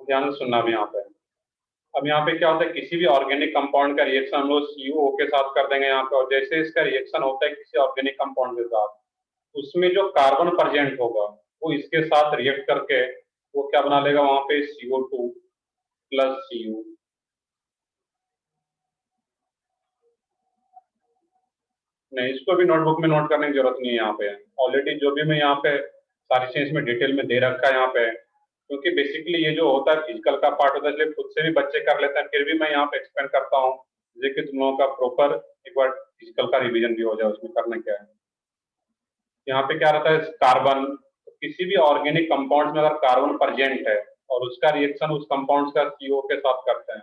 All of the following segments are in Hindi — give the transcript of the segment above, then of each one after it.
ध्यान से सुनना भी यहाँ पे। अब यहाँ पे क्या होता है, किसी भी ऑर्गेनिक कंपाउंड का रिएक्शन हम लोग CuO के साथ कर देंगे यहाँ पे, और जैसे इसका रिएक्शन होता है किसी ऑर्गेनिक कंपाउंड के साथ, उसमें जो कार्बन प्रेजेंट होगा वो इसके साथ रिएक्ट करके वो क्या बना लेगा वहां पे, CO2 प्लस Cu। नहीं, इसको भी नोटबुक में नोट करने की जरूरत नहीं है यहाँ पे। ऑलरेडी जो भी मैं यहाँ पे सारी चीज में डिटेल में दे रखा है यहाँ पे, क्योंकि बेसिकली ये जो होता है फिजिकल का पार्ट होता है, इसलिए खुद से भी बच्चे कर लेते हैं, फिर भी मैं यहाँ पे एक्सप्लेन करता हूँ जिससे कि तुम लोगों का प्रॉपर एक बार फिजिकल का रिवीजन भी हो जाए उसमें करना क्या है। यहाँ पे क्या रहता है, कार्बन, किसी भी ऑर्गेनिक कंपाउंड में अगर कार्बन प्रेजेंट है और उसका रिएक्शन उस कंपाउंड का CO के साथ करते हैं,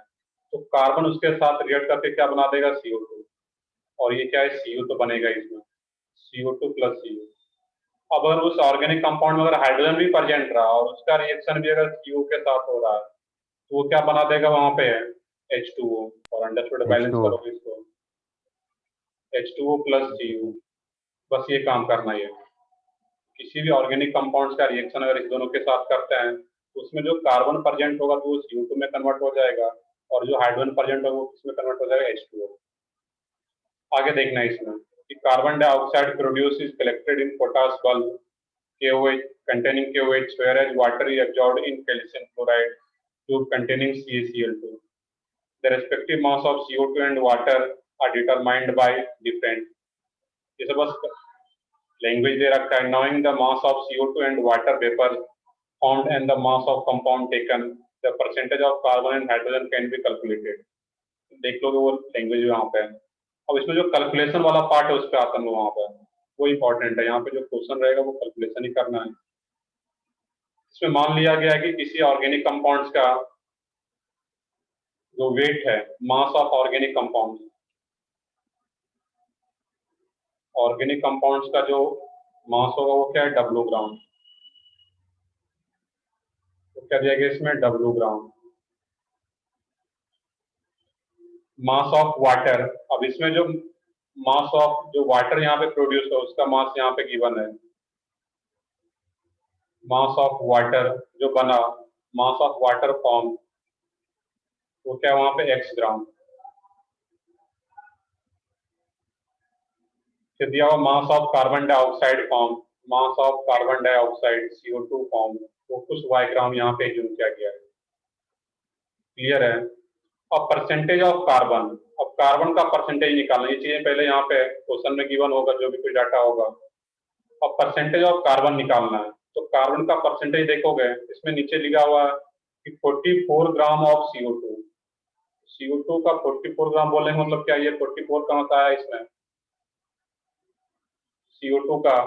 तो कार्बन उसके साथ रिएक्ट करके क्या बना देगा, CO2। और ये क्या है, Cu तो बनेगा इसमें, CO2 प्लस Cu। अब अगर उस ऑर्गेनिक कंपाउंड में अगर हाइड्रोजन भी प्रेजेंट रहा और उसका रिएक्शन भी अगर Cu के साथ हो रहा है, तो वो क्या बना देगा वहां पे, H2O। और अंडर थोड़ा बैलेंस H2O। करोगे इसको, H2O प्लस Cu। बस ये काम करना है। किसी भी ऑर्गेनिक कंपाउंड्स का रिएक्शन अगर इस दोनों के साथ करते हैं तो उसमें जो कार्बन प्रेजेंट होगा तो वो CO2 में कन्वर्ट हो जाएगा, और जो हाइड्रोजन प्रेजेंट होगा वो किसमें कन्वर्ट हो जाएगा, H2O। आगे देखना है इसमें कि carbon dioxide produce is collected in potash bulb KOH containing KOH, whereas water is absorbed in calcium chloride tube containing CaCl2. The respective mass of CO2 and water are determined by different, ये सब बस लैंग्वेज दे रखा है। Knowing the mass of CO2 and water vapor formed and the mass of compound taken, the percentage of carbon and hydrogen can be calculated। देख लोगे वो लैंग्वेज वहाँ पे है। अब इसमें जो कैलकुलेशन वाला पार्ट है उस पर आता है वहाँ पे, वो इंपॉर्टेंट है। यहाँ पे जो क्वेश्चन रहेगा वो कैलकुलेशन ही करना है। इसमें मान लिया गया है कि किसी ऑर्गेनिक कंपाउंड्स का जो वेट है, mass of organic compound, organic compounds का जो मास होगा वो क्या है, W ग्राम। तो क्या दिया गया इसमें, W gram. Mass of water, अब इसमें जो मास ऑफ जो वाटर यहाँ पे प्रोड्यूस है उसका मास यहाँ पे गिवन है, मास ऑफ वाटर जो बना, मास ऑफ वाटर फॉर्म, वो क्या वहां पे X ग्राम। फिर दिया हुआ mass of carbon dioxide form, mass of carbon dioxide CO2 form, वो कुछ Y ग्राम यहाँ पे यूज किया गया है। क्लियर है। अब परसेंटेज ऑफ कार्बन, अब कार्बन का परसेंटेज निकालना, ये चीजें पहले यहाँ पे क्वेश्चन में गिवन होगा जो भी कुछ डाटा होगा। अब परसेंटेज ऑफ कार्बन निकालना है, तो कार्बन का परसेंटेज देखोगे इसमें नीचे लिखा हुआ है कि 44 ग्राम ऑफ CO2। CO2 का 44 ग्राम बोलने का मतलब क्या, ये 44 का होता है इसमें CO2 का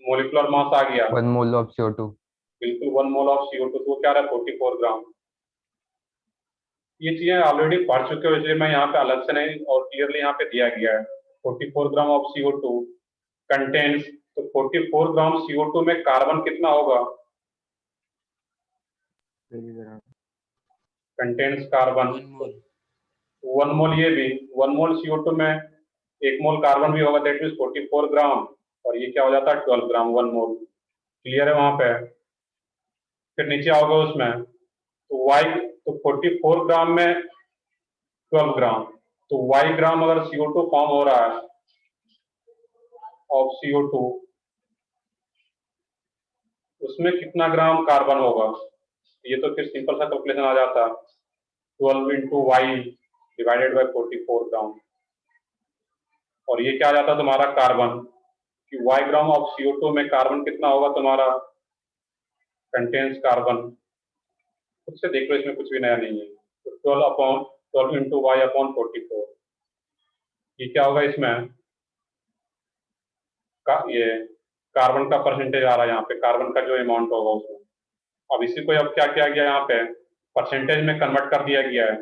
मोलिकुलर मास आ गया 1 मोल ऑफ CO2। बिल्कुल 1 मोल ऑफ CO2, तो वो क्या रहा है, 44 ग्राम। ये चीजें ऑलरेडी पढ़ चुके हो इसलिए मैं यहाँ पे अलग से नहीं, और क्लियरली यहाँ पे दिया गया है 44 ग्राम ऑफ CO2 कंटेन्स, तो 44 ग्राम CO2 में कार्बन कितना होगा, कंटेन्स कार्बन 1 मोल, ये भी 1 मोल CO2 में 1 मोल कार्बन भी होगा, दैट मीन्स 44 ग्राम, और ये क्या हो जाता है 12 ग्राम 1 मोल। क्लियर है वहां पे। फिर नीचे आओगे उसमें तो Y, तो 44 ग्राम में 12 ग्राम, तो Y ग्राम अगर CO2 फॉर्म हो रहा है ऑफ CO2, उसमें कितना ग्राम कार्बन होगा, ये तो फिर सिंपल सा कैलकुलेशन आ जाता, 12 इंटू वाई डिवाइडेड बाई 44 ग्राम, और ये क्या आ जाता तुम्हारा कार्बन, कि Y ग्राम ऑफ CO2 में कार्बन कितना होगा तुम्हारा, कंटेन्स कार्बन, खुद से देख लो इसमें कुछ भी नया नहीं है। तो 12 इंटू वाई अपॉन 44, ये क्या होगा इसमें ये कार्बन का परसेंटेज आ रहा है यहाँ पे, कार्बन का जो अमाउंट होगा उसमें। अब इसी को अब क्या किया गया यहाँ पे, परसेंटेज में कन्वर्ट कर दिया गया है।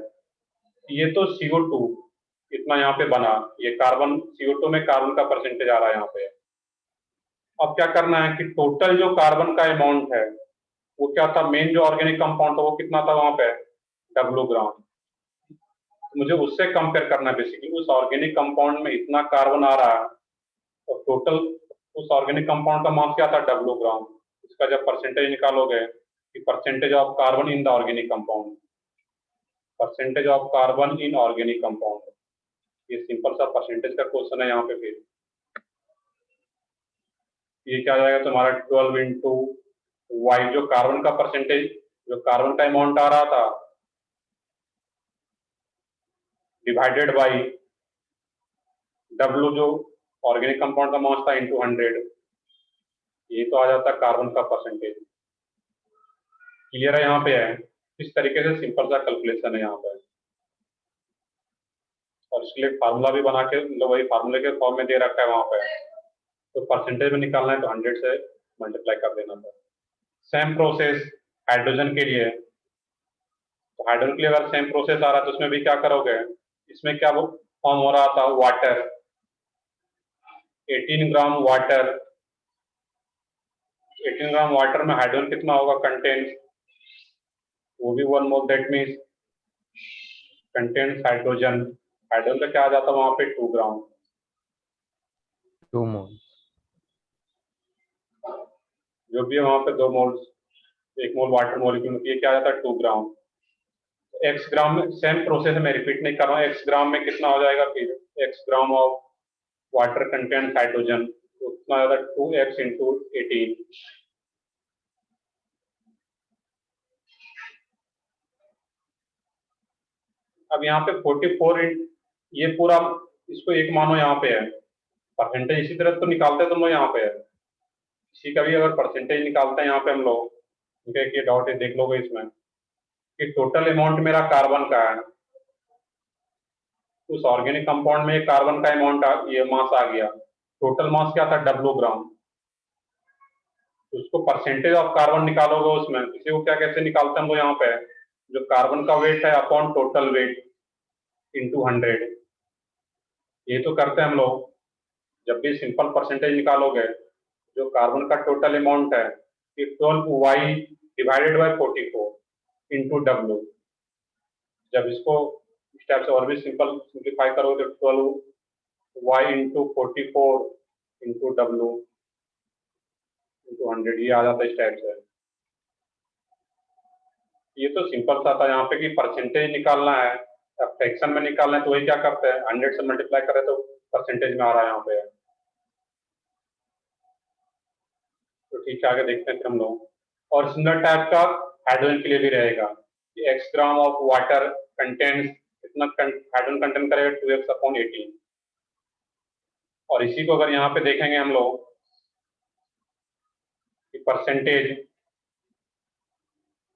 ये तो CO2 इतना यहाँ पे बना, ये कार्बन CO2 में कार्बन का परसेंटेज आ रहा है यहाँ पे। अब क्या करना है कि टोटल जो कार्बन का अमाउंट है वो क्या था, मेन जो ऑर्गेनिक कंपाउंड था वो कितना था वहां पे, W ग्राम। मुझे उससे कंपेयर करना है बेसिकली, उस ऑर्गेनिक कंपाउंड में इतना कार्बन आ रहा है और टोटल उस ऑर्गेनिक कंपाउंड का मास क्या था, W ग्राम। इसका जब परसेंटेज निकालोगे कि percentage of carbon in the organic compound, percentage of carbon in organic compound. ये सिंपल सा परसेंटेज का क्वेश्चन है यहाँ पे। फिर ये क्या आ जाएगा तुम्हारा 12 इंटू वाई, जो कार्बन का परसेंटेज, जो कार्बन का अमाउंट आ रहा था, डिवाइडेड बाई डब्ल्यू जो ऑर्गेनिक कंपाउंड का मास था इंटू 100। ये तो आ जाता कार्बन का परसेंटेज। क्लियर है यहाँ पे? है इस तरीके से सिंपल सा कैलकुलेशन है यहाँ पे। और इसके लिए फार्मूला भी बना के मतलब वही फार्मूले के फॉर्म में दे रखा है वहां पे। तो परसेंटेज में निकालना है तो 100 से मल्टीप्लाई कर देना था। सेम प्रोसेस हाइड्रोजन के लिए। तो हाइड्रोजन के लिए अगर सेम प्रोसेस आ रहा है तो उसमें भी क्या करोगे, इसमें क्या फॉर्म हो रहा था, water, 18 gram water, 18 gram water में हाइड्रोजन कितना होगा कंटेंट, वो भी 1 mole, that means content hydrogen, hydrogen का क्या आ जाता वहां पे 2 ग्राम, 2 मोल, जो भी है वहां पे 2 मोल, 1 मोल वाटर मॉलिक्यूल, ये क्या आ जाता है 2 ग्राम। एक्स ग्राम में सेम प्रोसेस में रिपीट नहीं कर रहा हूँ, एक्स ग्राम में कितना हो जाएगा फिर, x gram of water content hydrogen, तो कितना आ जाता 2x इंटू 18। अब यहाँ पे 44 ये पूरा इसको एक मानो यहाँ पे है, परसेंटेज इसी तरह तो निकालते तुम लोग यहाँ पे है, इसी का भी अगर परसेंटेज निकालते हैं यहाँ पे हम लोग, ठीक है, ये डॉट देख लोगे इसमें कि टोटल अमाउंट मेरा कार्बन का है, उस ऑर्गेनिक कंपाउंड में कार्बन का अमाउंट ये मास आ गया, टोटल मास क्या था W ग्राम, उसको परसेंटेज ऑफ कार्बन निकालोगे उसमें, इसी को क्या कैसे निकालते हैं हम लोग यहाँ पे, जो कार्बन का वेट है अपॉन टोटल वेट इंटू 100। ये तो करते हैं हम लोग जब भी सिंपल परसेंटेज निकालोगे, जो कार्बन का टोटल अमाउंट है 12y divided by 44 into W। जब इसको स्टेप से और भी सिंपल सिंप्लीफाई करोगे तो 12y into 44 into W into 100, ये आ जाता है इस टाइप से। ये तो सिंपल सा था यहाँ पे कि परसेंटेज निकालना है, फ्रैक्शन में निकालना है, तो वही क्या करते हैं 100 से मल्टीप्लाई करें तो परसेंटेज में आ रहा है यहाँ पे। तो ठीक है, आगे देखते हैं फिर हम लोग। और सिमिलर टाइप का हाइड्रोजन के लिए भी रहेगा कि x gram of water contents कितना हाइड्रोजन कंटेंट करेगा 2x अपॉन 18। और इसी को अगर यहाँ पे देखेंगे हम लोग कि percentage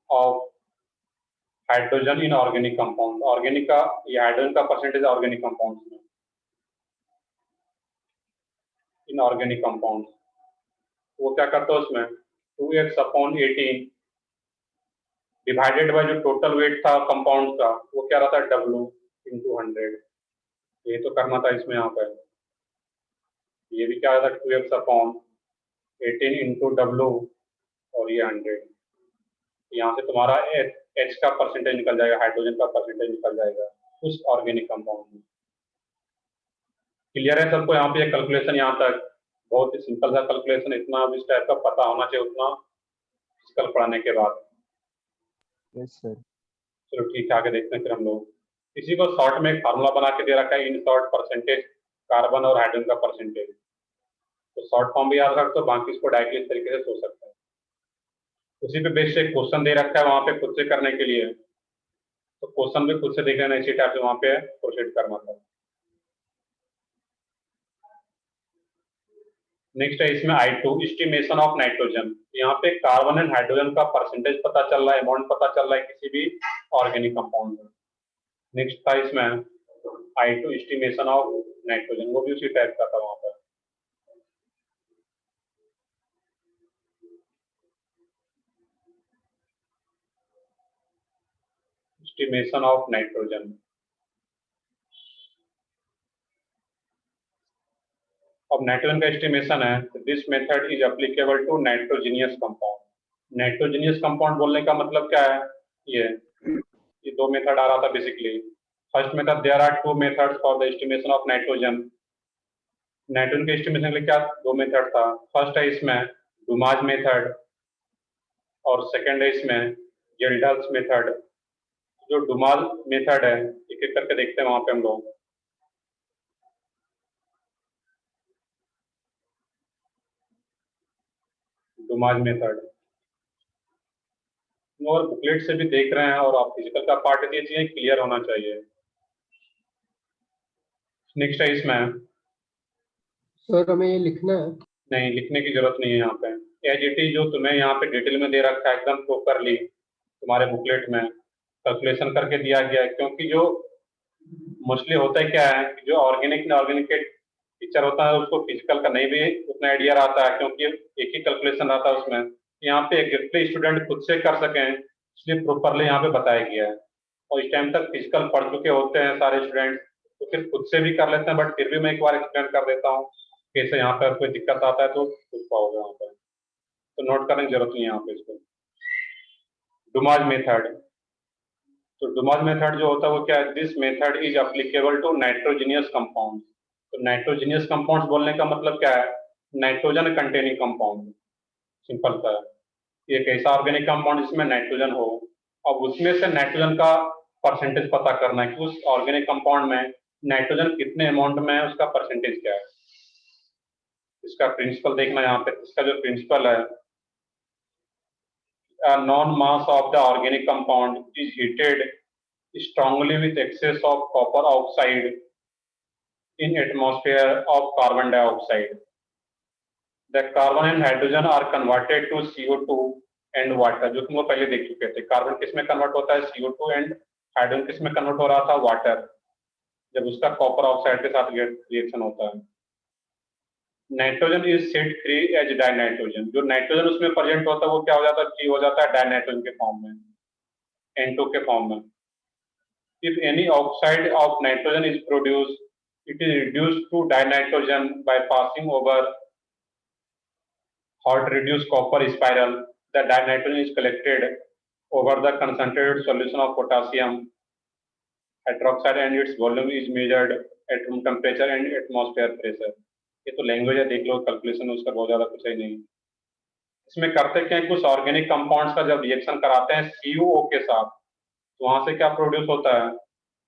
of hydrogen in organic compound, organic का ये हाइड्रोजन का परसेंटेज ऑर्गेनिक कंपाउंड में, इन ऑर्गेनिक कंपाउंड वो क्या करता है उसमें 2x अपॉन 18 डिवाइडेड बाय जो टोटल वेट था कंपाउंड का, वो क्या रहता है W इंटू 100। ये तो करना था इसमें यहाँ पर, ये भी क्या था 2x अपॉन 18 इंटू W और ये 100। यहाँ से तुम्हारा H का परसेंटेज निकल जाएगा, हाइड्रोजन का परसेंटेज निकल जाएगा उस ऑर्गेनिक कंपाउंड में। क्लियर है सबको यहाँ पे कैलकुलेशन? यहाँ तक बहुत ही सिंपल सा कैलकुलेशन, इतना इस टाइप का पता होना चाहिए उतना फिजिकल पढ़ाने के बाद। Yes sir. चलो ठीक है, आगे देखते हैं फिर हम लोग। इसी को शॉर्ट में एक फार्मूला बना के दे रखा है, इन शॉर्ट परसेंटेज कार्बन और हाइड्रोजन का परसेंटेज। तो शॉर्ट फॉर्म भी याद रख, तो बाकी इसको डायरेक्टली इस तरीके से सोच सकते हैं। उसी पे बेस्ड एक क्वेश्चन दे रखा है वहां पे खुद से करने के लिए, तो क्वेश्चन भी खुद से देख लेना, इसी टाइप से वहां पे प्रोसीड करना था। नेक्स्ट है इसमें I2 एस्टिमेशन ऑफ नाइट्रोजन। यहाँ पे कार्बन एंड हाइड्रोजन का परसेंटेज पता चल रहा है, अमाउंट पता चल रहा है किसी भी ऑर्गेनिक कंपाउंड में। नेक्स्ट था इसमें I2 एस्टिमेशन ऑफ नाइट्रोजन, वो भी उसी टाइप का था वहां पर। एस्टिमेशन ऑफ नाइट्रोजन, अब नाइट्रोजन का एस्टिमेशन है, this method is applicable to nitrogenous compound. Nitrogenous compound बोलने का मतलब क्या है, ये दो मेथड आ रहा था basically. First method, there are two methods for the estimation of nitrogen. Nitrogen के एस्टिमेशन के लिए क्या दो मेथड था, फर्स्ट है इसमें डुमाज मेथड और सेकेंड है इसमें जेल्डल्स मेथड। जो डुमाल मेथड है, एक एक करके देखते हैं वहां पे हम लोग। डुमाल मेथड और बुकलेट से भी देख रहे हैं, और आप फिजिकल का पार्ट है, ये चीजें क्लियर होना चाहिए। नेक्स्ट है इसमें, सर हमें ये लिखना है? नहीं लिखने की जरूरत नहीं है यहाँ पे। एज इट इज जो तुम्हें यहाँ पे डिटेल में दे रखा है एकदम प्रॉपरली तुम्हारे बुकलेट में कैलकुलेशन करके दिया गया है। क्योंकि जो मोस्टली होता है क्या है कि जो ऑर्गेनिक इनऑर्गेनिक के टीचर होता है उसको फिजिकल का नहीं भी उतना आइडिया रहता है, क्योंकि एक ही कैलकुलेशन रहता है उसमें। यहाँ पे एग्जैक्टली स्टूडेंट खुद से कर सकें इसलिए प्रॉपरली यहाँ पे बताया गया है। और इस टाइम तक फिजिकल पढ़ चुके होते हैं सारे स्टूडेंट, तो फिर खुद से भी कर लेते हैं, बट फिर भी मैं एक बार एक्सप्लेन कर देता हूँ कैसे यहाँ पर कोई दिक्कत आता है तो पूछ पाओगे वहाँ पर। तो नोट करने की जरूरत नहीं है यहाँ पे इसको। डुमाज मेथड, तो डुमाज मेथड जो होता है वो क्या है, this method is applicable to nitrogenous compound. तो नाइट्रोजीनियस कंपाउंड्स बोलने का मतलब क्या है, नाइट्रोजन कंटेनिंग कंपाउंड, सिंपल सा है। एक ऐसा ऑर्गेनिक कंपाउंड जिसमें नाइट्रोजन हो, अब उसमें से नाइट्रोजन का परसेंटेज पता करना है कि उस ऑर्गेनिक कंपाउंड में नाइट्रोजन कितने अमाउंट में है, उसका परसेंटेज क्या है। इसका प्रिंसिपल देखना यहाँ पे, इसका जो प्रिंसिपल है, non mass of the organic compound is heated strongly with excess of copper oxide in atmosphere of carbon dioxide. The carbon and hydrogen are converted to CO2 and water, जो तुम लोग पहले देख चुके थे। कार्बन किस में कन्वर्ट होता है, CO2, एंड हाइड्रोजन किस में कन्वर्ट हो रहा था, वाटर, जब उसका कॉपर ऑक्साइड के साथ रिएक्शन होता है। Nitrogen is set free as dinitrogen, जो नाइट्रोजन उसमें प्रेजेंट होता है वो क्या हो जाता है, फ्री हो जाता है डाइनाइट्रोजन के फॉर्म में, N2 के फॉर्म में। If any oxide of nitrogen is produced, it is reduced to dinitrogen by passing over hot reduced copper spiral. The dinitrogen is collected over the concentrated solution of potassium hydroxide and its volume is measured at room temperature and atmosphere pressure. ये तो लैंग्वेज है, देख लो कैलकुलेशन उसका बहुत ज्यादा कुछ है नहीं। इसमें करते क्या है, कुछ ऑर्गेनिक कंपाउंड्स का जब रिएक्शन कराते हैं CuO के साथ, तो वहां से क्या प्रोड्यूस होता है,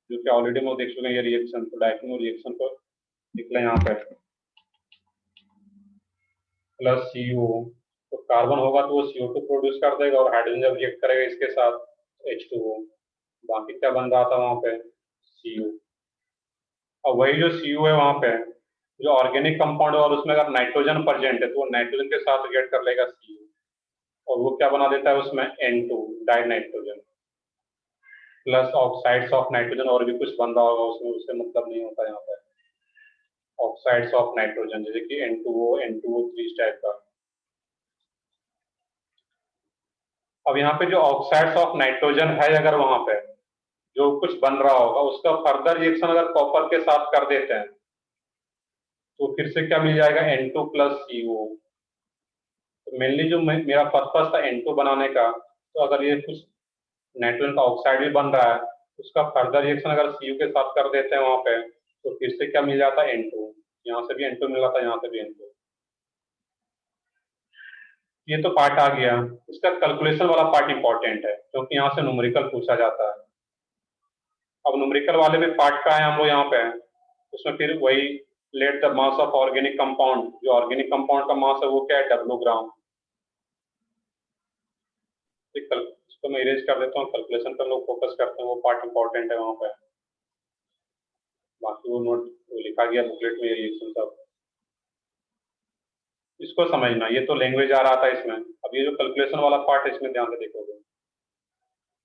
जो कि ऑलरेडी हम लोग देख चुके हैं ये रिएक्शन। तो डायक्नो रिएक्शन को निकले यहाँ पे प्लस Cu, तो कार्बन होगा तो वो CO2 प्रोड्यूस कर देगा, और हाइड्रोजन जब रिएक्ट करेगा इसके साथ H2O, बाकी क्या बन रहा था वहां पे, Cu। और वही जो Cu है वहां पे जो ऑर्गेनिक कंपाउंड है, और उसमें अगर नाइट्रोजन प्रेजेंट है तो वो नाइट्रोजन के साथ रिएक्ट कर लेगा Cu, और वो क्या बना देता है उसमें N2 dinitrogen plus oxides of nitrogen, और भी कुछ बन रहा होगा उसमें, उससे मतलब नहीं होता यहाँ पे। ऑक्साइड्स ऑफ नाइट्रोजन जैसे कि N2O, N2O3 टाइप का। अब यहाँ पे जो ऑक्साइड्स ऑफ नाइट्रोजन है, अगर वहां पे जो कुछ बन रहा होगा उसका फर्दर रिएक्शन अगर कॉपर के साथ कर देते हैं तो फिर से क्या मिल जाएगा, N2 प्लस CO। तो मेनली जो मेरा पर्पस था N2 बनाने का, तो अगर ये कुछ नाइट्रोजन का ऑक्साइड भी बन रहा है, उसका फर्दर रिएक्शन अगर Cu के साथ कर देते हैं वहां पे, तो फिर से क्या मिल जाता है, N2। यहाँ से भी N2 मिल रहा था, यहाँ से भी N2। ये तो पार्ट आ गया। इसका कैलकुलेशन वाला पार्ट इंपॉर्टेंट है, क्योंकि यहाँ से न्यूमेरिकल पूछा जाता है। अब न्यूमेरिकल वाले भी पार्ट का है हम लोग यहाँ पे, उसमें फिर वही let the mass of organic compound, जो ऑर्गेनिक कंपाउंड का मास है वो क्या है, W ग्राम। इसको मैं इरेज कर देता हूँ, कैलकुलेशन पर लोग फोकस करते हैं, वो पार्ट इंपॉर्टेंट है वहाँ पे। बाकी वो नोट वो लिखा गया बुकलेट में, रिएक्शन सब इसको समझना। ये तो लैंग्वेज आ रहा था इसमें, अब ये जो कैलकुलेशन वाला पार्ट है इसमें ध्यान से देखोगे।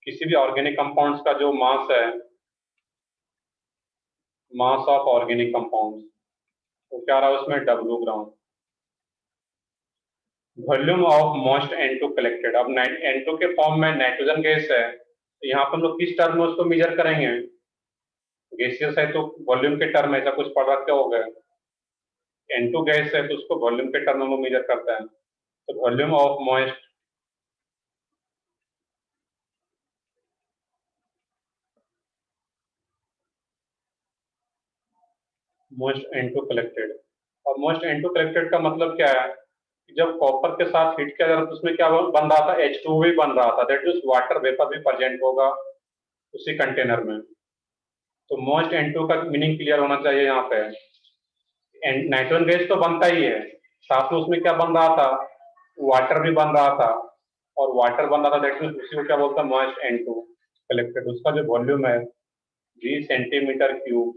किसी भी ऑर्गेनिक कंपाउंड्स का जो मास है, मास ऑफ ऑर्गेनिक कंपाउंड्स, वो क्या रहा है उसमें, W gram. Volume of most N2 collected, अब N2 के फॉर्म में नाइट्रोजन गैस है, तो यहाँ पर हम लोग किस टर्म में उसको मेजर करेंगे, गैसियस है तो वॉल्यूम के टर्म में, ऐसा कुछ पढ़ रखे हो गए। N2 गैस है तो उसको वॉल्यूम के टर्म में मेजर करते हैं, तो volume of most N2 collected. और मोस्ट N2 कलेक्टेड का मतलब क्या है, जब कॉपर के साथ हीट किया जा रहा था तो उसमें क्या बन रहा था, H2O भी बन रहा था, दैट मीन्स वाटर वेपर भी प्रेजेंट होगा उसी कंटेनर में। तो मोस्ट N2 का मीनिंग क्लियर होना चाहिए यहाँ पे। नाइट्रोजन गैस तो बनता ही है, साथ में उसमें क्या बन रहा था, वाटर भी बन रहा था, और वाटर बन रहा था दैट मीन्स उसी को क्या बोलता है, मोस्ट N2 कलेक्टेड। उसका जो वॉल्यूम है 20 सेंटीमीटर क्यूब।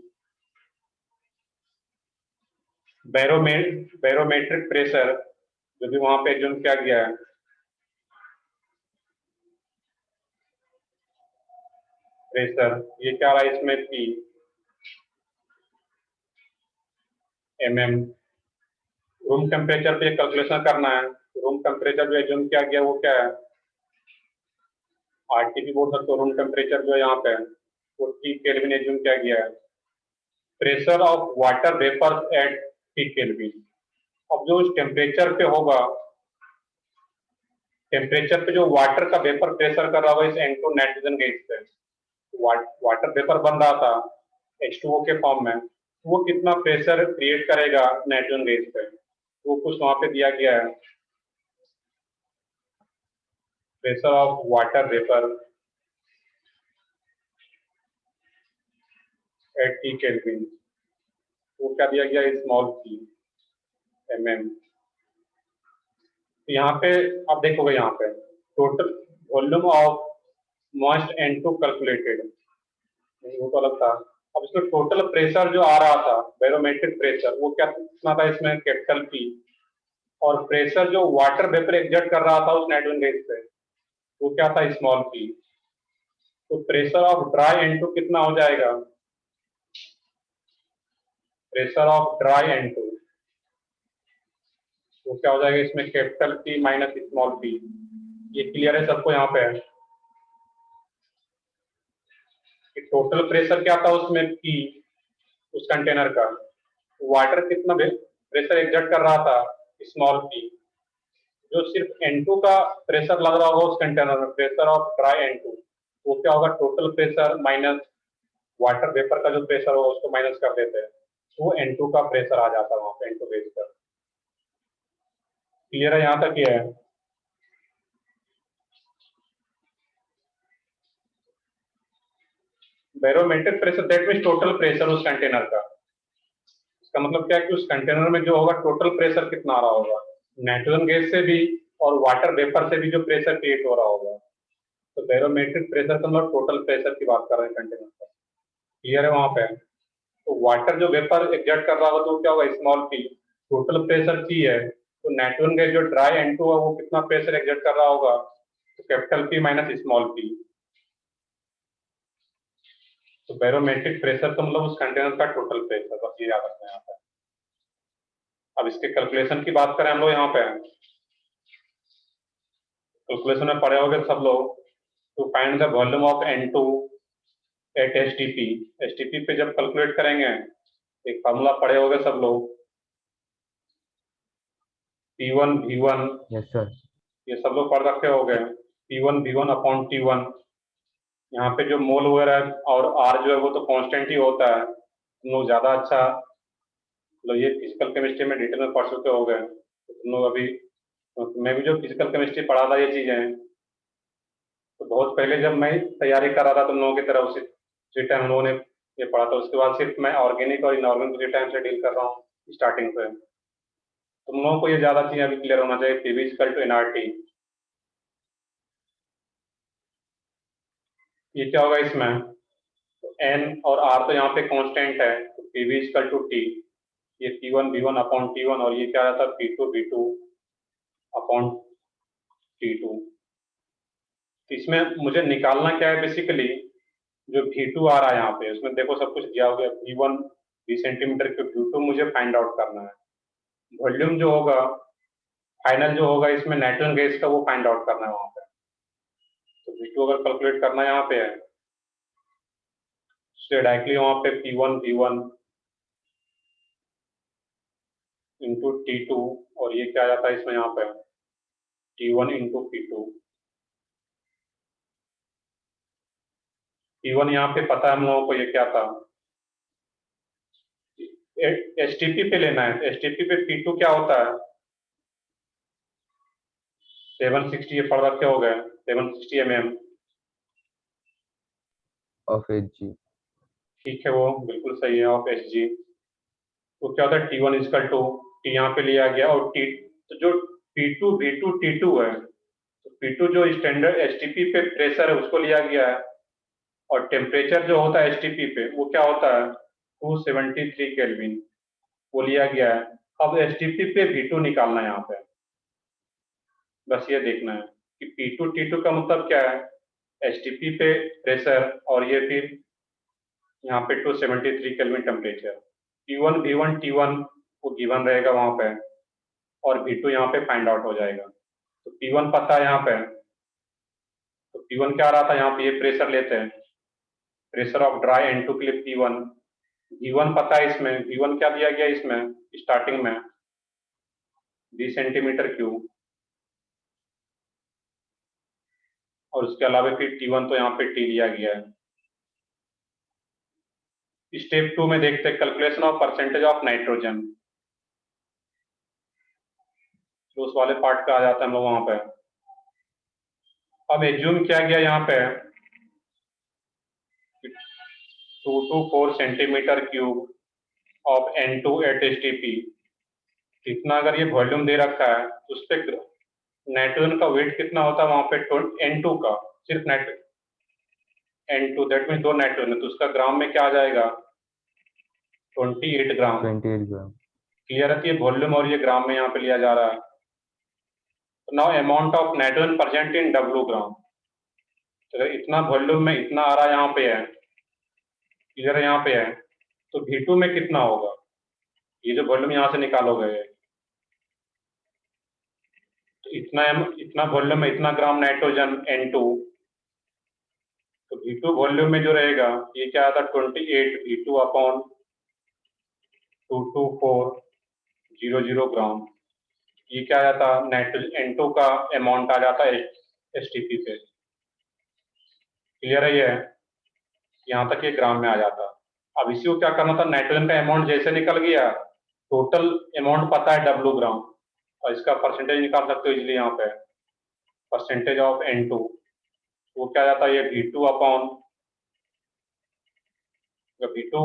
बैरोमेट्रिक प्रेशर जो भी वहां पे एज्यूम किया गया है, प्रेशर ये क्या रहा है इसमें, P mm। रूम टेम्परेचर पे कैलकुलेशन करना है। रूम टेम्परेचर जो एज्यूम किया गया वो क्या है, RT भी बोल सकते हो। रूम टेम्परेचर जो है यहाँ पे वो T केल्विन एज्यूम किया गया है। Pressure of water vapour eight T kelvin. अब जो उस टेम्परेचर पे होगा, टेम्परेचर पे जो वाटर का वेपर प्रेशर कर रहा होगा इस N2 नाइट्रोजन गैस पे, वाटर वेपर बन रहा था H2O के फॉर्म में, वो कितना प्रेशर क्रिएट करेगा नाइट्रोजन गैस पे, वो कुछ वहां पे दिया गया है। Pressure of water vapour eight T kelvin, वो क्या दिया गया, स्मॉल p mm। तो यहाँ पे आप देखोगे, यहाँ पे total volume of moist N2 calculated, वो तो अलग था। अब इसमें टोटल प्रेशर जो आ रहा था, बैरोमेट्रिक प्रेशर, वो क्या कितना था इसमें, कैपिटल P। और प्रेशर जो वाटर वेपर एग्जर्ट कर रहा था उस नाइट्रोजन गैस पे, वो क्या था, स्मॉल p। तो प्रेशर ऑफ ड्राई N2 कितना हो जाएगा, प्रेशर ऑफ ड्राई N2 वो क्या हो जाएगा इसमें, capital P minus small p। ये क्लियर है सबको यहाँ पे, कि टोटल प्रेशर क्या था उसमें P, उस कंटेनर का, वाटर कितना प्रेशर एग्जर्ट कर रहा था, स्मॉल p। जो सिर्फ N2 का प्रेशर लग रहा होगा उस कंटेनर में, प्रेशर ऑफ ड्राई N2, वो क्या होगा, total pressure minus water vapour का जो प्रेशर होगा उसको माइनस कर देते हैं, तो वो N2 का प्रेशर आ जाता है वहां पे N2 बेस पर। क्लियर है यहाँ तक ये है। Barometric pressure that means total pressure उस कंटेनर का। इसका मतलब क्या है कि उस कंटेनर में जो होगा टोटल प्रेशर कितना आ रहा होगा, नाइट्रोजन गैस से भी और वाटर वेपर से भी जो प्रेशर क्रिएट हो रहा होगा। तो बैरोमेट्रिक प्रेशर का मतलब टोटल प्रेशर की बात कर रहे हैं कंटेनर का। क्लियर है वहां पे। तो वाटर जो वेपर एग्जर्ट कर रहा होगा तो क्या होगा, small p। Total pressure p है, तो नाइट्रोजन गैस जो ड्राई N2 है वो कितना प्रेशर एग्जर्ट कर रहा होगा, तो capital P minus small p। तो बैरोमेट्रिक प्रेशर का मतलब उस कंटेनर का टोटल प्रेशर, बस ये याद रखना है यहाँ पे। अब इसके कैलकुलेशन की बात करें हम लोग यहाँ पे, कैलकुलेशन में पढ़े होंगे सब लोग, to find the volume of N2 at STP। STP पे जब कैलकुलेट करेंगे, एक फार्मूला पढ़े होंगे सब लोग, P1 V1, Yes, sir. ये सब लोग पढ़ रखे होंगे, P1 V1 अपॉन T1। यहाँ पे जो मोल वगैरह और R जो है वो तो कांस्टेंट ही होता है। तुम लोग ज्यादा अच्छा मतलब ये फिजिकल केमिस्ट्री में डिटेल में पढ़ चुके हो गए, तो तुम लोग अभी, तो मैं भी जो फिजिकल केमिस्ट्री पढ़ा था ये चीजें, तो बहुत पहले जब मैं तैयारी कर रहा था तुम लोगों की तरह, उसी टाइम हम लोगों ने ये पढ़ा था। उसके बाद सिर्फ मैं ऑर्गेनिक और इनऑर्गेनिक उसी टाइम से डील कर रहा हूँ स्टार्टिंग से। तुम लोगों को ये ज्यादा चीजें अभी क्लियर होना चाहिए, PV इक्वल टू nRT। ये क्या होगा इसमें, तो N और R तो यहाँ पे कांस्टेंट है, तो PV इक्वल टू T, ये P1 V1 अपॉन T1, और ये क्या रहता है, P2 V2 अपॉन T2। इसमें मुझे निकालना क्या है बेसिकली, जो V2 आ रहा है यहाँ पे, उसमें देखो सब कुछ दिया हो गया, V1 20 सेंटीमीटर क्यूब, V2 मुझे फाइंड आउट करना है। वॉल्यूम जो होगा फाइनल जो होगा इसमें नाइट्रोजन गैस का, वो फाइंड आउट करना है वहां पे। तो V2 अगर कैलकुलेट करना यहाँ पे है, डायरेक्टली वहां पे P1 V1 इंटू T2, और ये क्या आ जाता है इसमें यहाँ पे, T1 इंटू P2। P1 यहाँ पे पता है हम लोगों को, ये क्या था, STP पे लेना है। STP पे P2 क्या होता है, 760 ये पढ़ रखे हो गए, 760 mm। of Hg। ठीक है, वो बिल्कुल सही है, ऑफ एच जी। तो क्या होता है, T1 इजकल टू टी यहाँ पे लिया गया, और टी तो जो P2 V2 T2 है, तो P2 जो स्टैंडर्ड एचटीपी पे प्रेशर है उसको लिया गया है, और टेम्परेचर जो होता है एचटीपी पे वो क्या होता है 273 केल्विन, वो लिया गया है। अब एचटीपी पे V2 निकालना है यहाँ पे, बस ये देखना है कि P2 T2 का मतलब क्या है, एचटीपी पे प्रेशर, और ये फिर यहाँ पे 273 kelvin temperature. P1 V1 T1 वो गिवन रहेगा वहाँ पे, और V2 यहाँ पे फाइंड आउट हो जाएगा। तो P1 पता है यहाँ पे, तो P1 क्या आ रहा था यहाँ पे, ये प्रेशर लेते हैं, प्रेशर ऑफ ड्राई N2 के लिए P1। V1 पता है इसमें, V1 क्या दिया गया इसमें स्टार्टिंग में 20 सेंटीमीटर क्यूब, और उसके अलावा फिर T1 तो यहाँ पे T लिया गया है। स्टेप 2 में देखते हैं calculation of percentage of nitrogen, तो उस वाले पार्ट पे आ जाता है हम लोग वहां पे। अब एज्यूम किया गया यहाँ पे 224 centimetre cube of N2 at HTP, इतना अगर ये वॉल्यूम दे रखा है तो उस पर नाइट्रोजन का वेट कितना होता है वहां पे N2 का, सिर्फ N2 दैट मीन 2 नाइट्रोजन है, तो उसका ग्राम में क्या आ जाएगा 28 ग्राम। 28 ग्राम। क्लियर है, ये वॉल्यूम और ये ग्राम में यहाँ पे लिया जा रहा है। Now amount of nitrogen present in W ग्राम, अगर इतना वॉल्यूम में इतना आ रहा है यहाँ पे है, क्लियर है यहाँ पे है, तो V2 में कितना होगा, ये जो वॉल्यूम यहाँ से निकालोगे, तो इतना वॉल्यूम में इतना ग्राम नाइट्रोजन N2, तो V2 वॉल्यूम में जो रहेगा ये क्या आता है 28 V2 अपॉन 22400 ग्राम, ये क्या आ जाता नाइट्रोजन N2 का अमाउंट आ जाता है एचटीपी पे। क्लियर है ये, यहाँ तक ये ग्राम में आ जाता। अब इसी को क्या करना था, नाइट्रोजन का अमाउंट जैसे निकल गया, टोटल अमाउंट पता है W ग्राम, और इसका परसेंटेज निकाल सकते हो इजिली यहाँ पे, परसेंटेज ऑफ N2, वो क्या जाता है ये V2 upon V2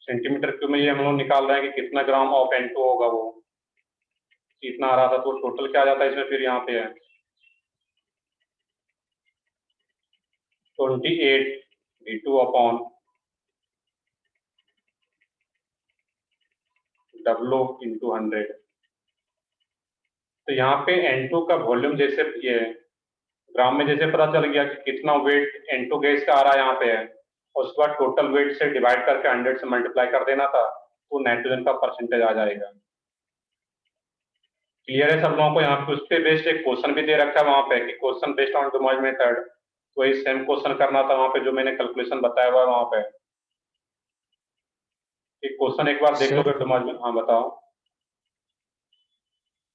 centimetre cube में ये हम लोग निकाल रहे हैं कि कितना ग्राम ऑफ N2 होगा, वो कितना आ रहा था, तो टोटल क्या आ जाता है इसमें फिर यहाँ पे है 28 V2 अपॉन W इंटू 100। तो यहाँ पे N2 का वॉल्यूम जैसे ये ग्राम में जैसे पता चल गया कि कितना वेट N2 गैस का आ रहा है यहाँ पे है, और उसके बाद टोटल वेट से डिवाइड करके 100 से मल्टीप्लाई कर देना था, तो नाइट्रोजन का परसेंटेज आ जाएगा। क्लियर है सब लोगों को, यहाँ पे उस पर बेस्ड एक क्वेश्चन भी दे रखा है वहाँ पे कि क्वेश्चन बेस्ड ऑन डुमॉज मेथड, तो वही सेम क्वेश्चन करना था वहाँ पे जो मैंने कैलकुलेशन बताया हुआ है वहाँ पे। एक क्वेश्चन एक बार देख लोगे डुमॉज में। हाँ बताओ।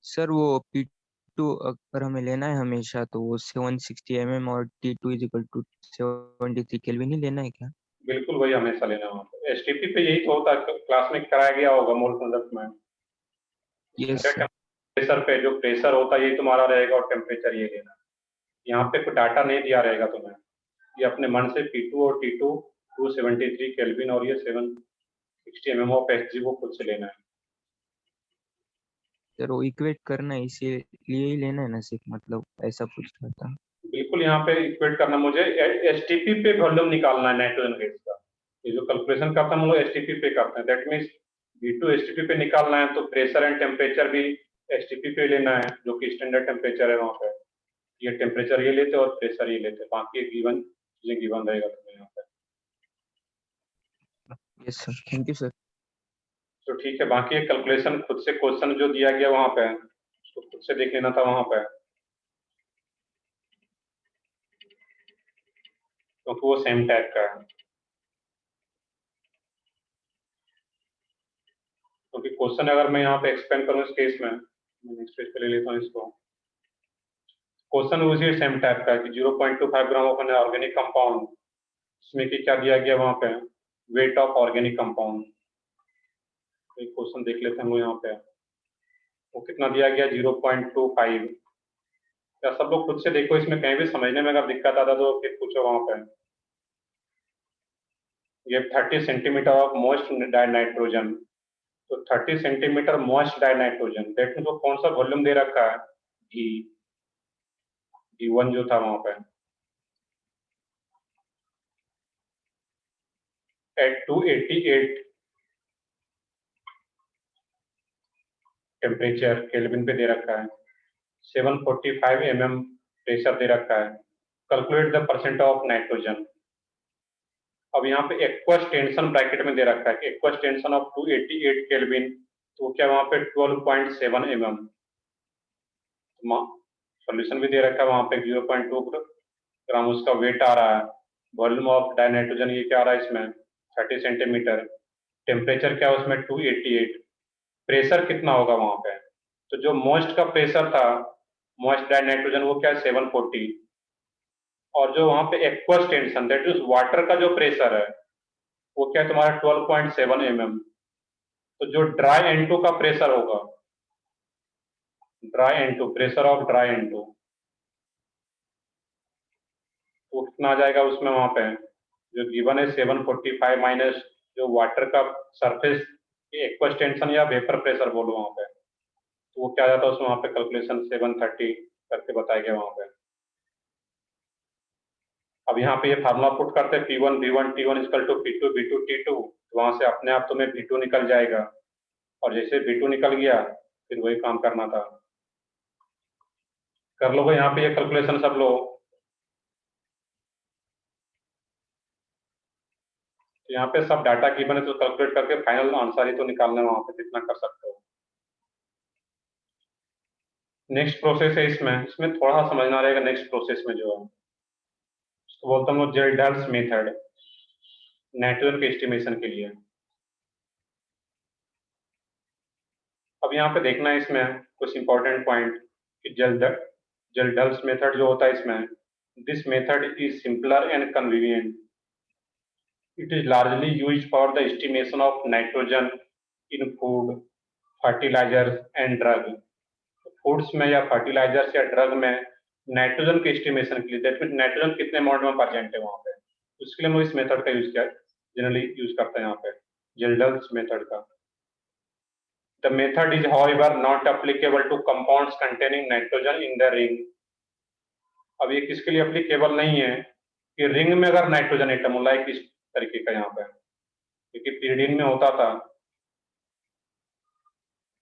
सर वो P2 अगर हमें लेना है हमेशा तो वो 760 mm और T2 is equal to 73 kelvin ही लेना है क्या? बिल्कुल वही हमेशा लेना है वहाँ पे, एचटीपी पे यही तो होता है, क्लास में कराया गया होगा मोल कंडक्ट में। Yes sir. प्रेशर पे जो प्रेशर होता है ये तुम्हारा रहेगा, और टेम्परेचर ये लेना। यहाँ पे कोई डाटा नहीं दिया रहेगा तुम्हें, ये अपने मन से P2 और T2 273 केल्विन और ये 760 mm ऑफ Hg वो खुद से लेना है। सर वो इक्वेट करना है इसीलिए ही लेना है ना सिर्फ, मतलब ऐसा कुछ रहता है? बिल्कुल, यहाँ पे इक्वेट करना, मुझे एचटीपी पे वॉल्यूम निकालना है नाइट्रोजन गैस का। ये जो कैलकुलेशन करते हैं हम लोग एचटीपी पे करते हैं, दैट मीन्स V2 एचटीपी पे निकालना है, तो प्रेशर एंड टेम्परेचर भी एचटीपी पे लेना है जो कि स्टैंडर्ड टेम्परेचर है वहाँ पे। ये टेम्परेचर ये लेते और प्रेशर ये लेते, बाकी गिवन चीजें गिवन रहेगा तुम्हें यहाँ पे। Yes sir, thank you sir. तो ठीक है, बाकी ये कैलकुलेशन खुद से क्वेश्चन जो दिया गया वहाँ पे उसको खुद से देख लेना था वहाँ पे, क्योंकि वो सेम टाइप का है। क्योंकि क्वेश्चन अगर मैं यहाँ पे एक्सप्लेन करूँ इस केस में, मैं नेक्स्ट पेज पे ले लेता हूँ इसको। क्वेश्चन उसी सेम टाइप का है कि 0.25 gram of an organic compound, इसमें कि क्या दिया गया वहाँ पे weight of organic compound. Question देख लेते हैं हम लोग यहाँ पे, वो कितना दिया गया 0.25, या सब लोग खुद से देखो, इसमें कहीं भी समझने में अगर दिक्कत आता तो फिर पूछो वहां पे। ये 30 centimetre of most die nitrogen, तो 30 centimetre most die nitrogen, that mean वो कौन सा वॉल्यूम दे रखा है, जी G1 जो था वहां पे, एट 288 टेम्परेचर केल्विन पे दे रखा है, 745 प्रेशर दे रखा है। Calculate the percent of nitrogen. अब यहाँ पे एक्वस टेंशन ब्रैकेट में दे रखा है कि एक्वस टेंशन ऑफ 288 केल्विन, तो क्या वहां पे 12.7 सॉल्यूशन भी दे रखा है वहां पे, 0.2 ग्राम उसका वेट आ रहा है। वॉल्यूम ऑफ डाइनाइट्रोजन ये क्या आ रहा है इसमें, 30 सेंटीमीटर। टेम्परेचर क्या है उसमें, 288। प्रेशर कितना होगा वहां पे, तो जो मोस्ट का प्रेशर था मोस्ट डाइनाइट्रोजन वो क्या है, 740। और जो वहां पे aqueous tension that is water का जो प्रेशर है वो क्या है तुम्हारा, 12.7 तो जो ड्राई N2 का प्रेशर होगा, dry N2, pressure of dry N2, वो कितना आ जाएगा उसमें वहां पे, जो गिवन है 745 माइनस जो वाटर का सरफेस एक्वस टेंशन या वेपर प्रेशर बोलो वहां पे, तो वो क्या जाता है उसमें वहां पे कैलकुलेशन 730 करके बताया गया वहां पे। अब यहाँ पे ये फार्मूला पुट करते हैं P1 V1 T1 equal to P2 V2 T2, तो वहां से अपने आप तुम्हें V2 निकल जाएगा, और जैसे V2 निकल गया फिर वही काम करना था। कर लो भाई यहाँ पे ये कैलकुलेशन सब लोग। तो यहाँ पे सब डाटा की बने तो कैलकुलेट करके फाइनल आंसर ही तो निकालना है वहां पे, जितना कर सकते हो। नेक्स्ट प्रोसेस है इसमें, इसमें थोड़ा सा समझना रहेगा। नेक्स्ट प्रोसेस में जो है उसको बोलता हूँ जेल्डर्स मेथड, नाइट्रोजन के एस्टिमेशन के लिए। अब यहाँ पे देखना है इसमें कुछ इंपॉर्टेंट पॉइंट कि जेल्डर्स मेथड जो होता है इसमें, this method is simpler and convenient. It is largely used for the estimation of nitrogen in food, fertilizers and drug. Foods में या फर्टिलाइजर्स या ड्रग में नाइट्रोजन के एस्टिमेशन के लिए, दैट मीन नाइट्रोजन कितने अमाउंट में प्रेजेंट है वहां पे, उसके लिए हम इस मेथड का यूज किया, जनरली यूज करते हैं यहाँ पे जेल्डर्स मेथड का। The method is however not applicable to compounds containing nitrogen in the ring। अब ये किसके लिए एप्लीकेबल नहीं है कि रिंग में अगर नाइट्रोजन एटम हो, लाइक इस तरीके का यहाँ पे, क्योंकि pyridine में होता था,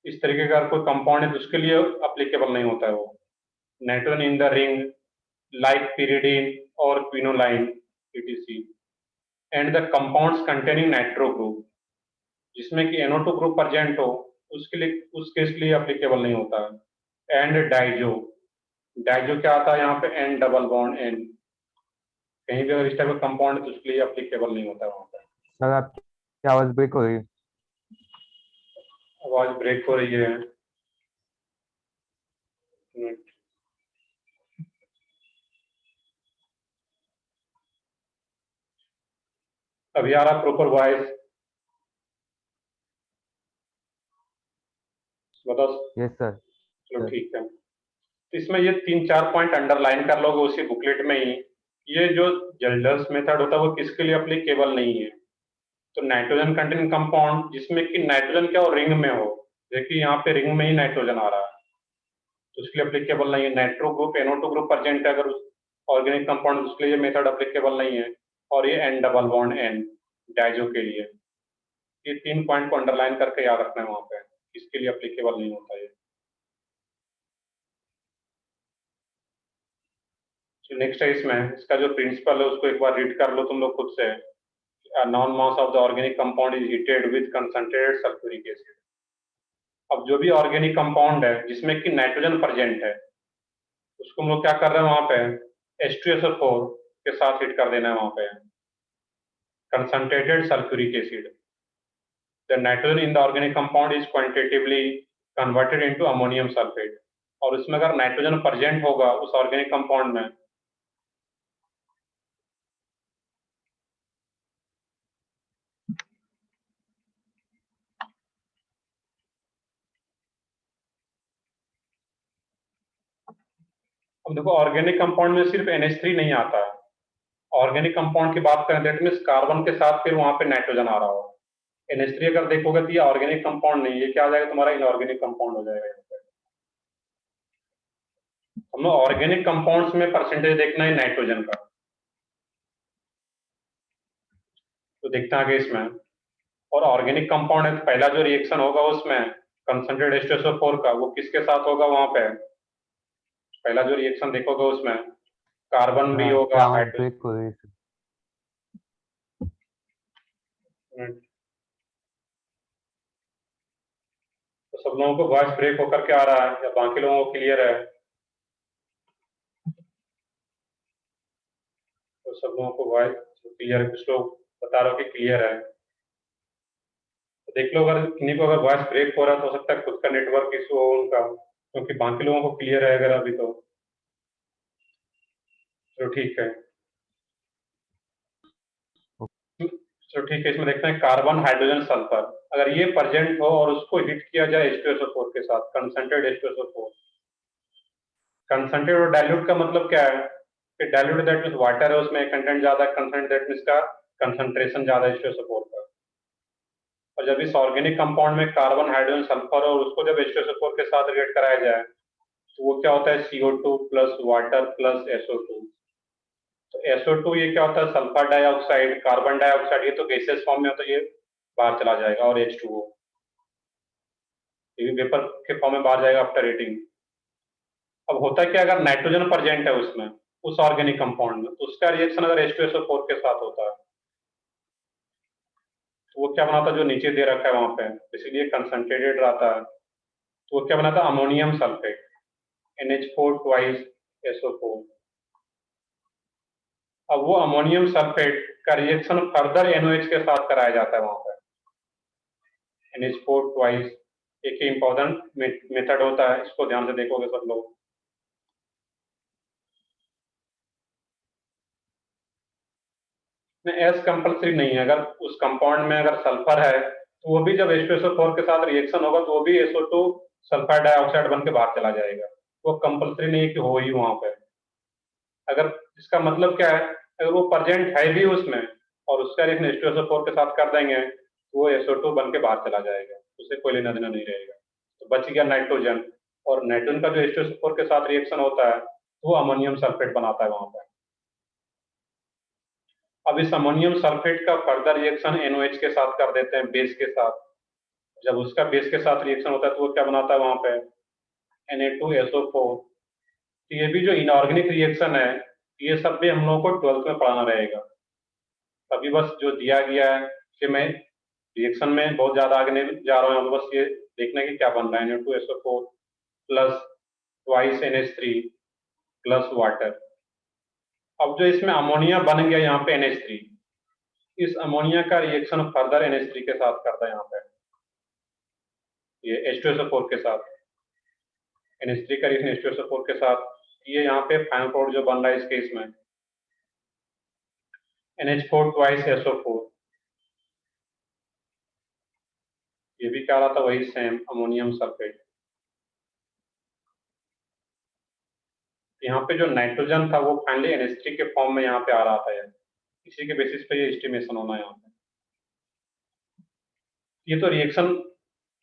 इस तरीके का कोई कंपाउंड है तो उसके लिए एप्लीकेबल नहीं होता है वो nitrogen in the ring, like pyridine और क्विनोलाइन etc, and the compounds containing nitro group, जिसमें कि NO2 ग्रुप प्रेजेंट हो, उसके लिए उस केस के लिए एप्लीकेबल नहीं होता है। एंड डाइजो, डाइजो क्या आता है यहाँ पे, N डबल बॉन्ड N, कहीं भी अगर इस टाइप का कंपाउंड है तो उसके लिए एप्लीकेबल नहीं होता है वहाँ पे। सर आपकी आवाज ब्रेक हो रही है। आवाज ब्रेक हो रही है, अभी आ रहा प्रॉपर वॉइस, बताओ। Yes sir. चलो ठीक है, तो इसमें ये 3-4 पॉइंट अंडरलाइन कर लोगे उसी बुकलेट में ही। ये जो जेल्डर्स मेथड होता है वो किसके लिए एप्लीकेबल नहीं है, तो नाइट्रोजन कंटेनिंग कंपाउंड जिसमें कि नाइट्रोजन क्या हो, रिंग में हो। देखिए यहाँ पे रिंग में ही नाइट्रोजन आ रहा है, तो उसके लिए एप्लीकेबल नहीं है। Nitro group NO2 group present है अगर उस ऑर्गेनिक कंपाउंड, उसके लिए मेथड एप्लीकेबल नहीं है। और ये N double bond N Dizo के लिए, ये 3 पॉइंट को अंडरलाइन करके याद रखना है वहां पे, इसके लिए एप्लीकेबल नहीं होता है। नेक्स्ट है इसमें, इसका जो प्रिंसिपल है उसको एक बार रीड कर लो तुम लोग खुद से। Non mass of the organic compound is heated with concentrated sulphuric acid. अब जो भी ऑर्गेनिक कंपाउंड है जिसमें कि नाइट्रोजन प्रेजेंट है, उसको हम लोग क्या कर रहे हैं वहां पे, H2SO4 के साथ हीट कर देना है वहां पे, concentrated sulfuric acid। The nitrogen in the organic compound is quantitatively converted into ammonium sulfate। और उसमें अगर नाइट्रोजन प्रेजेंट होगा उस ऑर्गेनिक कंपाउंड में, अब देखो ऑर्गेनिक कंपाउंड में सिर्फ NH3 नहीं आता है, ऑर्गेनिक कंपाउंड की बात करें दैट मीन्स कार्बन के साथ फिर वहां पे नाइट्रोजन आ रहा हो। NH3 अगर देखोगे तो ये ऑर्गेनिक कंपाउंड नहीं, ये क्या आ जाएगा तुम्हारा इनऑर्गेनिक कंपाउंड हो जाएगा। हमें ऑर्गेनिक कंपाउंड्स में परसेंटेज देखना है नाइट्रोजन का, तो देखते हैं आगे इसमें। और ऑर्गेनिक कंपाउंड है तो पहला जो रिएक्शन होगा उसमें कंसंट्रेट H2SO4 का, वो किसके साथ होगा वहां पे, पहला जो रिएक्शन देखोगे उसमें कार्बन भी सर आपकी होगा, आवाज हाइड्रोजन। ब्रेक हो रही है सर। तो सब लोगों को वॉइस ब्रेक होकर के आ रहा है या बाकी लोगों को क्लियर है? तो सब लोगों को वॉइस क्लियर है, कुछ लोग बता रहे हो कि क्लियर है, तो देख लो अगर किन्हीं को अगर वॉइस ब्रेक हो रहा है तो हो सकता है खुद का नेटवर्क इशू हो उनका, क्योंकि बाकी लोगों को क्लियर है अगर अभी तो ठीक है। तो ठीक है, इसमें देखते हैं कार्बन हाइड्रोजन सल्फर, अगर ये प्रेजेंट हो और उसको हिट किया जाए H2SO4 के साथ, कंसंट्रेट H2SO4। कंसंट्रेट और डाइल्यूट का मतलब क्या है कि डाइल्यूट दैट मींस वाटर है उसमें कंटेंट ज्यादा है, कंसंट्रेट दैट मींस का कंसंट्रेशन ज्यादा है H2SO4 का। और जब इस ऑर्गेनिक कंपाउंड में कार्बन हाइड्रोजन सल्फर और उसको जब H2SO4 के साथ रिएक्ट कराया जाए तो वो क्या होता है CO2 plus water plus SO2। तो SO2 ये क्या होता है, सल्फर डाइऑक्साइड, कार्बन डाइऑक्साइड, ये तो गैसेस फॉर्म में होता है, ये बाहर चला जाएगा, और H2O ये भी वेपर के फॉर्म में बाहर जाएगा आफ्टर हीटिंग। अब होता है कि अगर नाइट्रोजन प्रेजेंट है उसमें, उस ऑर्गेनिक कंपाउंड में, तो उसका रिएक्शन अगर H2SO4 के साथ होता है तो वो क्या बनाता है, जो नीचे दे रखा है वहां पे, इसीलिए कंसंट्रेटेड रहता है, तो वो क्या बनाता है, ammonium sulphate, NH4 twice SO4। अब वो अमोनियम सल्फेट का रिएक्शन फर्दर NOH के साथ कराया जाता है वहां पर, NH4 ट्वाइस। एक इंपॉर्टेंट मेथड होता है, इसको ध्यान से देखोगे सब लोग। एस कंपल्सरी नहीं है, अगर उस कंपाउंड में अगर सल्फर है तो वो भी जब H2SO4 के साथ रिएक्शन होगा तो वो भी SO2 सल्फर डाइऑक्साइड बन के बाहर चला जाएगा, वो कंपल्सरी नहीं है कि हो ही वहां पे। अगर इसका मतलब क्या है, अगर वो प्रेजेंट है भी उसमें और उसका रिएक्शन H2SO4 के साथ कर देंगे तो वो SO2 बन के बाहर चला जाएगा, उससे कोई लेना देना नहीं रहेगा, तो बच गया नाइट्रोजन। और नाइट्रोजन का जो H2SO4 के साथ रिएक्शन होता है तो वो अमोनियम सल्फेट बनाता है वहां पर। अब इस अमोनियम सल्फेट का फर्दर रिएक्शन NOH के साथ कर देते हैं, बेस के साथ। जब उसका बेस के साथ रिएक्शन होता है तो वो क्या बनाता है वहां पे, Na2SO4। तो ये भी जो इनऑर्गेनिक रिएक्शन है ये सब भी हम लोगों को 12th में पढ़ाना रहेगा। अभी बस जो दिया गया है कि मैं रिएक्शन में बहुत ज्यादा आगे नहीं जा रहा हूँ, बस ये देखना कि क्या बन रहा है, Na2SO4 plus twice NH3 plus water. अब जो इसमें अमोनिया बन गया यहाँ पे NH3, इस अमोनिया का रिएक्शन फर्दर NH3 के साथ करता है यहाँ पे, ये H2SO4 के साथ, NH3 का रिएक्शन H2SO4 के साथ, ये यहाँ पे फाइनल प्रोडक्ट जो बन रहा है इस केस में NH4 ट्वाइस SO4, ये भी क्या रहा था, वही सेम अमोनियम सल्फेट। यहाँ पे जो नाइट्रोजन था वो फाइनली NH3 के फॉर्म में यहाँ पे आ रहा था, यार इसी के बेसिस पे ये एस्टिमेशन होना है यहाँ पे। ये तो रिएक्शन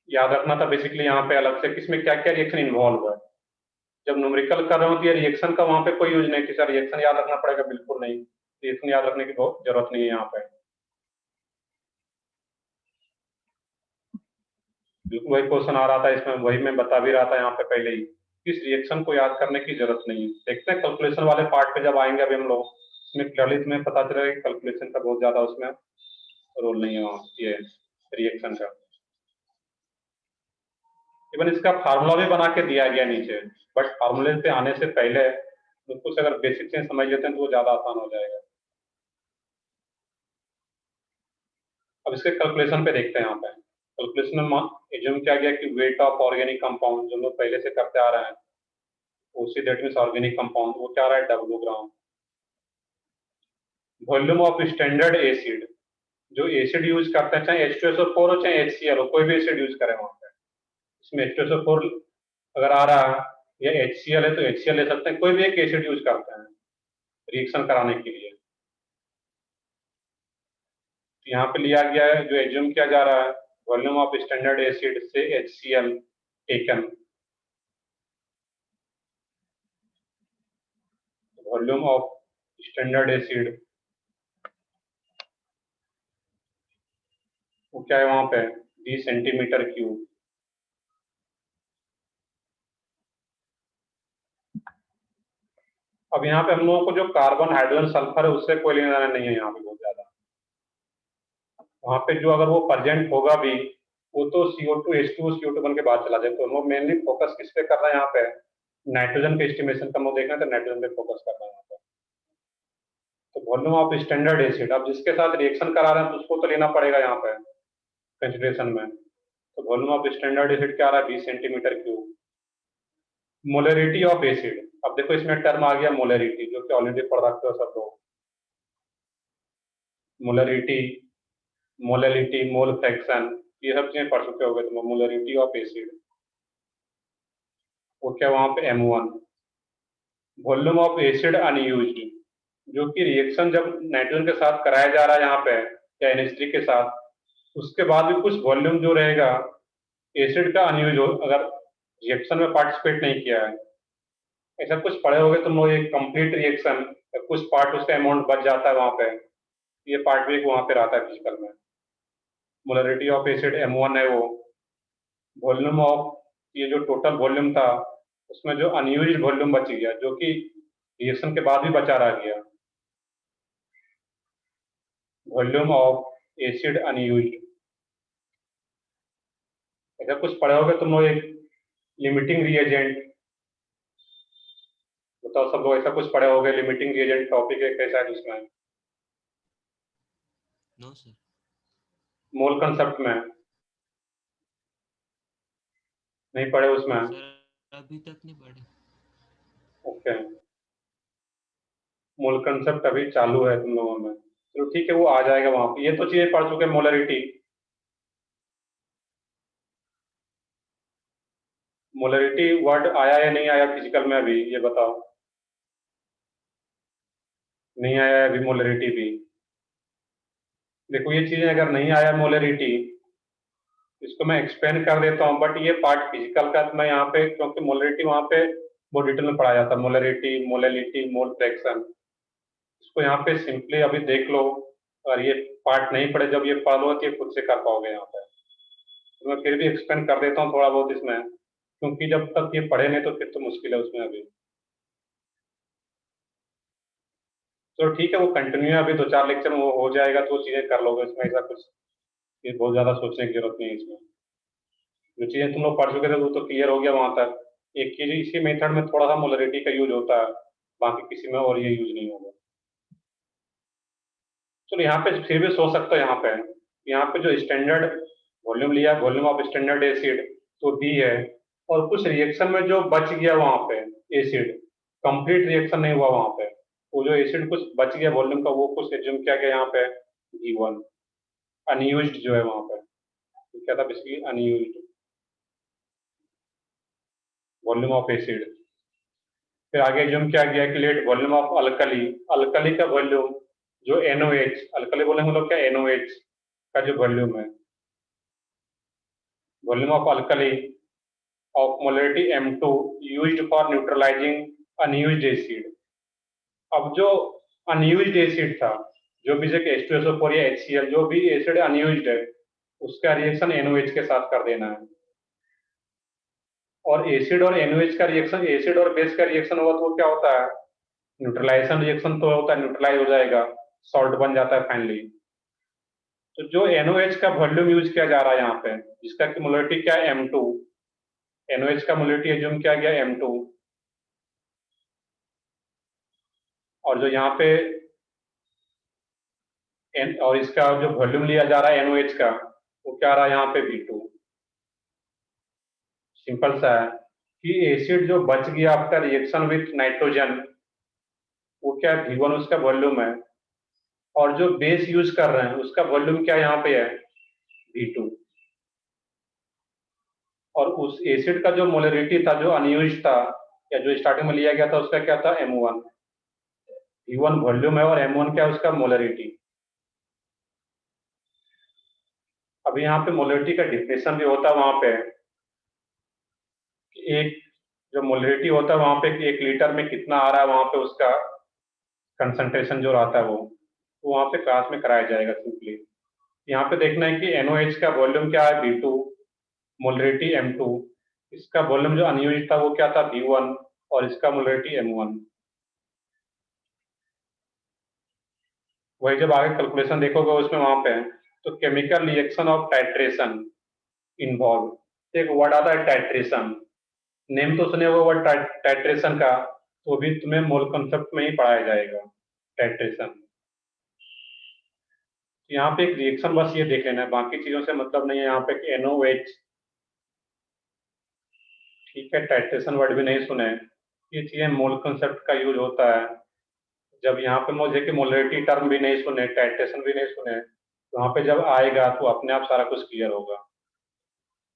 याद रखना था बेसिकली, यहाँ पे अलग से किसमें क्या क्या रिएक्शन इन्वॉल्व है। जब न्यूमेरिकल कर रहे हो तो ये रिएक्शन का वहां पे कोई यूज नहीं कि सर रिएक्शन याद रखना पड़ेगा, बिल्कुल नहीं, रिएक्शन याद रखने की बहुत जरूरत नहीं है यहाँ पे, बिल्कुल वही क्वेश्चन आ रहा था इसमें, वही मैं बता भी रहा था यहाँ पे पहले ही, इस रिएक्शन को याद करने की जरूरत नहीं है। देखते हैं कैलकुलेशन वाले पार्ट पे जब आएंगे अभी हम लोग, इसमें क्लियरली तुम्हें पता चलेगा कि कैलकुलेशन का बहुत ज्यादा उसमें रोल नहीं है वहाँ, ये रिएक्शन का। इवन इसका फार्मूला भी बना के दिया गया नीचे, बट फार्मूले पे आने से पहले कुछ अगर बेसिक चीज समझ लेते हैं तो वो ज्यादा आसान हो जाएगा। अब इसके कैलकुलेशन पे देखते हैं, यहाँ पे कैलकुलेशन में एज्यूम किया गया कि वेट ऑफ ऑर्गेनिक कंपाउंड जो लोग पहले से करते आ रहे हैं, उसी दैट मींस ऑर्गेनिक कंपाउंड, वो क्या आ रहा है W gram. Volume of standard acid, जो एसिड यूज करते हैं चाहे H2SO4 हो चाहे HCl हो, कोई भी एसिड यूज करें वहां पे, इसमें H2SO4 अगर आ रहा है या HCl है तो HCl ले सकते हैं, कोई भी एक एसिड यूज करते हैं रिएक्शन कराने के लिए। तो यहाँ पे लिया गया है, जो एज्यूम किया जा रहा है, वॉल्यूम ऑफ स्टैंडर्ड एसिड से HCl taken, volume of standard acid वो क्या है वहां पे 20 सेंटीमीटर क्यूब। अब यहाँ पे हम लोगों को जो कार्बन हाइड्रोजन सल्फर है उससे कोई लेना देना नहीं है यहाँ पे बहुत ज्यादा। वहां पे जो अगर वो प्रेजेंट होगा भी वो तो CO2 H2O CO2 बन के बाहर चला जाए। तो हम लोग मेनली फोकस किस पे कर रहे हैं यहाँ पे, नाइट्रोजन के एस्टिमेशन का हम लोग देखना है तो नाइट्रोजन पे फोकस कर रहे हैं यहाँ पे। तो वॉल्यूम ऑफ स्टैंडर्ड एसिड, अब जिसके साथ रिएक्शन करा रहे हैं तो उसको तो लेना पड़ेगा यहाँ पे कंसिडरेशन में। तो वॉल्यूम ऑफ स्टैंडर्ड एसिड क्या आ रहा है 20 centimetre cube. Molarity of acid, अब देखो इसमें टर्म आ गया मोलरिटी, जो कि ऑलरेडी पढ़ रखते हो सब लोग। मोलरिटी, मोलैलिटी, मोल फ्रैक्शन, ये सब चीजें पढ़ चुके होगे तुम। मोलरिटी ऑफ एसिड वो क्या वहां पे M1। Volume of acid unused, जो कि रिएक्शन जब नाइट्रोजन के साथ कराया जा रहा है यहाँ पे या NH3 के साथ, उसके बाद भी कुछ वॉल्यूम जो रहेगा एसिड का अनयूज हो, अगर रिएक्शन में पार्टिसिपेट नहीं किया है। ऐसा कुछ पढ़े होगे तुम लोग, एक कंप्लीट रिएक्शन कुछ पार्ट उसका अमाउंट बच जाता है वहां पे, ये पार्ट भी वहां पे रहता है फिजिकल में। मोलरिटी ऑफ एसिड M1 है वो। वॉल्यूम ऑफ, ये जो टोटल वॉल्यूम था उसमें जो अनयूज्ड वॉल्यूम बच गया, जो कि रिएक्शन के बाद भी बचा रह गया, वॉल्यूम ऑफ एसिड अनयूज्ड। ऐसा कुछ पढ़े होगे तुम लोग, एक लिमिटिंग रिएजेंट, बताओ सब लोग ऐसा कुछ पढ़े होगे, लिमिटिंग रिएजेंट टॉपिक है कैसा है उसमें, नो सर। मोल कंसेप्ट में नहीं पढ़े उसमें? सर अभी तक नहीं पढ़े। ओके, मोल कंसेप्ट अभी चालू है तुम लोगों में, चलो ठीक है वो आ जाएगा वहां पे। ये तो चीजें पढ़ चुके, मोलरिटी। मोलरिटी वर्ड आया या नहीं आया फिजिकल में अभी, ये बताओ। नहीं आया है अभी मोलरिटी भी। देखो ये चीजें अगर नहीं आया मोलरिटी, इसको मैं एक्सप्लेन कर देता हूँ, बट ये पार्ट फिजिकल का मैं यहाँ पे, क्योंकि मोलरिटी वहाँ पे बहुत डिटेल में पढ़ाया जाता है, मोलरिटी, मोलैलिटी, मोल फ्रैक्शन। इसको यहाँ पे सिंपली अभी देख लो, और ये पार्ट नहीं पढ़े, जब ये पढ़ लो तो ये खुद से कर पाओगे यहाँ पे। तो मैं फिर भी एक्सप्लेन कर देता हूँ थोड़ा बहुत इसमें, क्योंकि जब तक ये पढ़े नहीं तो फिर तो मुश्किल है उसमें अभी। तो ठीक है वो कंटिन्यू है, अभी 2-4 लेक्चर में वो हो जाएगा तो वो चीजें कर लोगे इसमें, ऐसा कुछ ये बहुत ज्यादा सोचने की जरूरत नहीं है इसमें। जो चीजें तुम लोग पढ़ चुके थे वो तो क्लियर हो गया वहां तक। एक चीज इसी मेथड में थोड़ा सा मोलरिटी का यूज होता है, बाकी किसी में और ये यूज नहीं होगा। चलो यहाँ पे फिर भी सोच सकते हो, यहाँ पे जो स्टैंडर्ड वॉल्यूम लिया, वॉल्यूम ऑफ स्टैंडर्ड एसिड तो दी है, और कुछ रिएक्शन में जो बच गया वहां पे एसिड, कंप्लीट रिएक्शन नहीं हुआ वहां पे, वो जो एसिड कुछ बच गया वॉल्यूम का, वो कुछ एज्यूम किया गया यहाँ पे G1 अनयूज्ड जो है वहां पे। तो क्या था basically unused volume of acid. फिर आगे एज्यूम किया गया कि let volume of alkali, alkali का वॉल्यूम जो NOH, अल्कली बोलेंगे लोग क्या, NOH का जो वॉल्यूम है, volume of alkali of molarity M2 used for neutralizing unused acid. अब जो अनयूज्ड एसिड था, जो भी जैसे H2SO4 या HCl, जो भी एसिड अनयूज्ड है उसका रिएक्शन NOH के साथ कर देना है। और एसिड और NOH का रिएक्शन, एसिड और बेस का रिएक्शन हुआ तो वो क्या होता है, न्यूट्रलाइजेशन रिएक्शन तो होता है, न्यूट्रलाइज हो जाएगा, सॉल्ट बन जाता है फाइनली। तो जो NOH का वॉल्यूम यूज किया जा रहा है यहाँ पे, जिसका की मोलरिटी क्या है M2, NOH का मोलरिटी एज्यूम किया गया M2, और जो यहाँ पे और इसका जो वॉल्यूम लिया जा रहा है NOH का, वो क्या आ रहा है यहाँ पे V2। सिंपल सा है कि एसिड जो बच गया आपका रिएक्शन विथ नाइट्रोजन, वो क्या है V1 उसका वॉल्यूम है, और जो बेस यूज कर रहे हैं उसका वॉल्यूम क्या यहाँ पे है V2। और उस एसिड का जो मोलरिटी था जो अनयूज्ड था या जो स्टार्टिंग में लिया गया था उसका क्या था, M1। V1 वॉल्यूम है और M1 क्या है, उसका मोलरिटी। अब यहाँ पे मोलरिटी का डिफिनेशन भी होता है वहां पे, कि एक जो मोलरिटी होता है वहां पे 1 लीटर में कितना आ रहा है, वहां पे उसका कंसंट्रेशन जो रहता है वो वहां पे क्लास में कराया जाएगा सिंपली। यहाँ पे देखना है कि NOH का वॉल्यूम क्या है, V2, मोलरिटी M2, इसका वॉल्यूम जो अनयूज्ड था वो क्या था, V1, और इसका मोलरिटी M1। वही जब आगे कैलकुलेशन देखोगे उसमें वहां पे तो chemical reaction of titration involve, एक वर्ड आता है टाइट्रेशन, नेम तो सुने हुए वर्ड टाइट्रेशन का, तो भी तुम्हें मोल कॉन्सेप्ट में ही पढ़ाया जाएगा टाइट्रेशन। यहाँ पे एक रिएक्शन बस ये देख लेना है, बाकी चीजों से मतलब नहीं है। यहाँ पे NOH, ठीक है, टाइट्रेशन वर्ड भी नहीं सुने, ये चीजें मोल कॉन्सेप्ट का यूज होता है। जब यहाँ पे मुझे कि मोलरिटी टर्म भी नहीं सुने, टाइट्रेशन भी नहीं सुने, तो वहाँ पे जब आएगा तो अपने आप सारा कुछ क्लियर होगा।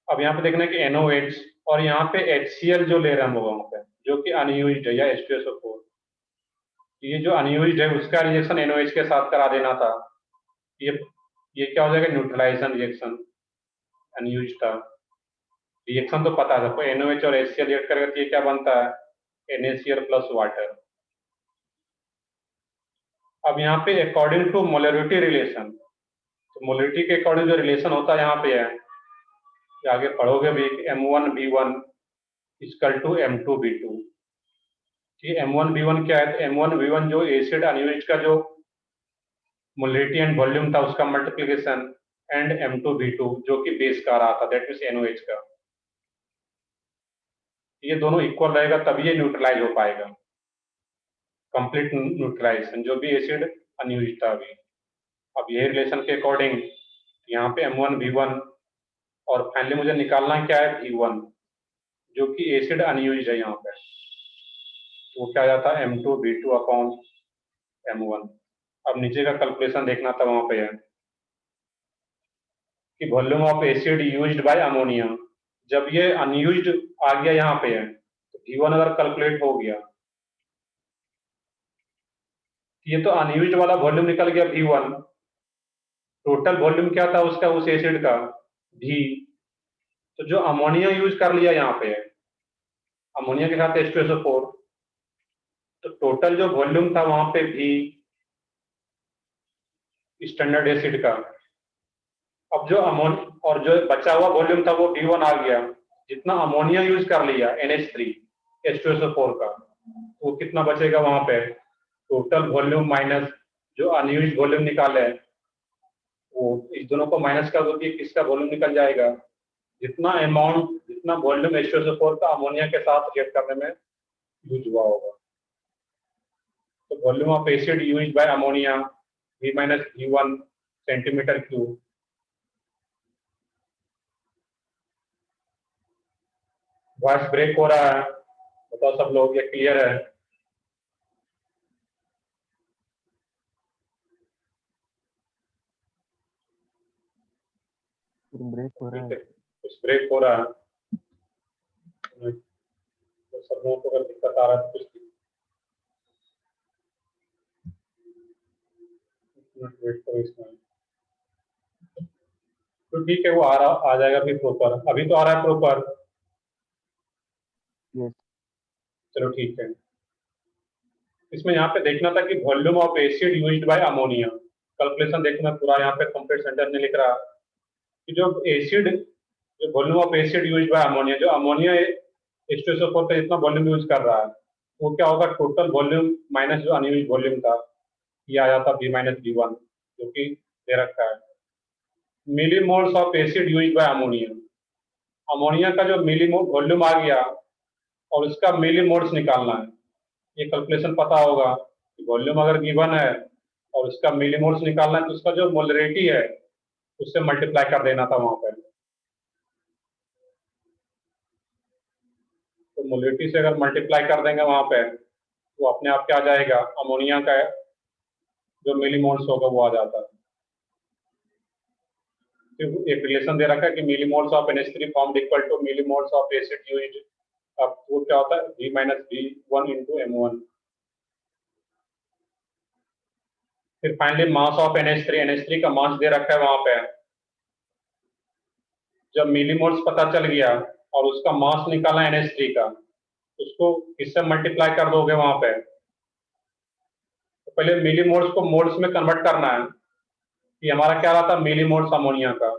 अब यहाँ पे देखना है कि NOH और यहाँ पे HCl जो ले रहे हैं हम लोग वहाँ पे, जो कि अनयूज्ड है, या H2SO4, ये जो अनयूज्ड है उसका रिएक्शन NOH के साथ करा देना था। ये क्या हो जाएगा, न्यूट्रलाइजेशन रिएक्शन। अनयूज्ड था, रिएक्शन तो पता है सबको, NOH और HCl रिएक्ट करेगा तो ये क्या बनता है, NaCl प्लस वाटर। अब यहाँ पे अकॉर्डिंग टू मोलरिटी रिलेशन, तो मोलरिटी के अकॉर्डिंग जो रिलेशन होता है यहाँ पे है, कि आगे पढ़ोगे भी, M1V1 इक्वल टू M2V2। ठीक है, M1V1 क्या है, तो M1V1 जो एसिड अनयूज्ड का जो मोलरिटी एंड वॉल्यूम था उसका मल्टीप्लिकेशन, एंड M2V2 जो कि बेस का आ रहा था, दैट मीन्स NOH का। ये दोनों इक्वल रहेगा तभी ये न्यूट्रलाइज हो पाएगा, कंप्लीट न्यूट्रलाइजेशन, जो भी एसिड अनयूज्ड था अभी। अब ये रिलेशन के अकॉर्डिंग यहाँ पे M1V1, और फाइनली मुझे निकालना क्या है, V1, जो कि एसिड अनयूज्ड है यहाँ पे, वो क्या आ जाता है, M2V2 अपॉन M1। अब नीचे का कैलकुलेशन देखना था वहां पे है कि volume of acid used by ammonia, जब ये अनयूज्ड आ गया यहाँ पे है तो V1 अगर कैलकुलेट हो गया, ये तो अनयूज्ड वाला वॉल्यूम निकल गया V1, टोटल वॉल्यूम क्या था उसका, उस एसिड का, V। तो जो अमोनिया यूज कर लिया यहाँ पे है, अमोनिया के साथ H2SO4, तो टोटल जो वॉल्यूम था वहां पे V स्टैंडर्ड एसिड का, अब जो और जो बचा हुआ वॉल्यूम था वो V1 आ गया, जितना अमोनिया यूज कर लिया NH3 H2SO4 का, तो वो कितना बचेगा वहां पे, टोटल वॉल्यूम माइनस जो अनयूज्ड वॉल्यूम निकाले है, वो इस दोनों को माइनस कर दो कि किसका वॉल्यूम निकल जाएगा, जितना अमाउंट, जितना वॉल्यूम H2SO4 का अमोनिया के साथ रिएक्ट करने में यूज हुआ होगा। तो volume of acid used by ammonia V minus V1 centimetre cube. Voice break हो रहा है, बताओ सब लोग, ये क्लियर है? ब्रेक हो रहा ठीक है। है, कुछ ब्रेक हो रहा है तो सब लोगों को अगर दिक्कत आ रहा है तो कुछ मिनट वेट करो इसमें। तो ठीक है, वो आ जाएगा फिर प्रॉपर, अभी तो आ रहा है प्रॉपर। यस। चलो ठीक है, इसमें यहाँ पे देखना था कि volume of acid used by ammonia, calculation देखना पूरा, यहाँ पे कंप्लीट सेंटेंस में लिख रहा है कि जो एसिड, जो volume of acid used by ammonia, जो अमोनिया H2SO4 का जितना वॉल्यूम यूज कर रहा है वो क्या होगा, टोटल वॉल्यूम माइनस जो अनयूज्ड वॉल्यूम था, ये आ जाता V माइनस V1, जो कि दे रखा है। Millimoles of acid used by ammonia, ammonia का जो मिलीमोल वॉल्यूम आ गया और उसका मिलीमोल्स निकालना है। ये कैलकुलेशन पता होगा कि वॉल्यूम अगर गिवन है और उसका मिलीमोल्स निकालना है तो उसका जो मोलरिटी है उससे मल्टीप्लाई कर देना था वहां पर। तो मोलरिटी से अगर मल्टीप्लाई कर देंगे वहां पे तो अपने आप क्या आ जाएगा, अमोनिया का जो मिलीमोल्स होगा वो आ जाता है। तो एक रिलेशन दे रखा है कि millimoles of NH3 formed equal to millimoles of acid used अब वो क्या होता है V minus V1 into M1। फिर फाइनली मास ऑफ NH3 का मास दे रखा है वहां पे। जब मिलीमोल्स पता चल गया और उसका मास निकाला NH3 का, उसको किससे मल्टीप्लाई कर दोगे वहां पे? तो पहले मिलीमोल्स को मोल्स में कन्वर्ट करना है कि हमारा क्या रहा था मिलीमोल्स अमोनिया का।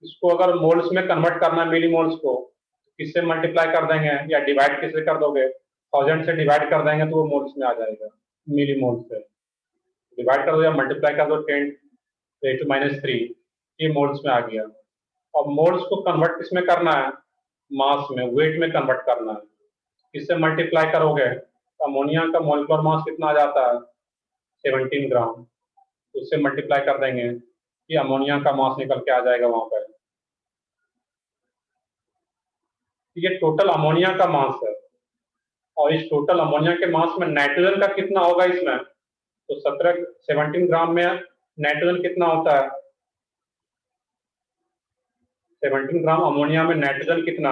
इसको अगर मोल्स में कन्वर्ट करना है मिलीमोल्स को, तो किससे मल्टीप्लाई कर देंगे या डिवाइड किससे कर दोगे? 1000 से डिवाइड कर देंगे तो वो मोल्स में आ जाएगा, मिलीमोल्स से डिवाइड कर दो या मल्टीप्लाई कर दो 10⁻³ ये मोल्स में आ गया। अब मोल्स को कन्वर्ट किसमें करना है? मास में, वेट में कन्वर्ट करना है। किससे मल्टीप्लाई करोगे? अमोनिया का मोलिकुलर मास कितना आ जाता है 17 ग्राम। उससे मल्टीप्लाई कर देंगे कि अमोनिया का मास निकल के आ जाएगा वहां पर। ये टोटल अमोनिया का मास है और इस टोटल अमोनिया के मास में नाइट्रोजन का कितना होगा इसमें? तो 17 ग्राम में नाइट्रोजन कितना होता है? 17 ग्राम अमोनिया में नाइट्रोजन कितना?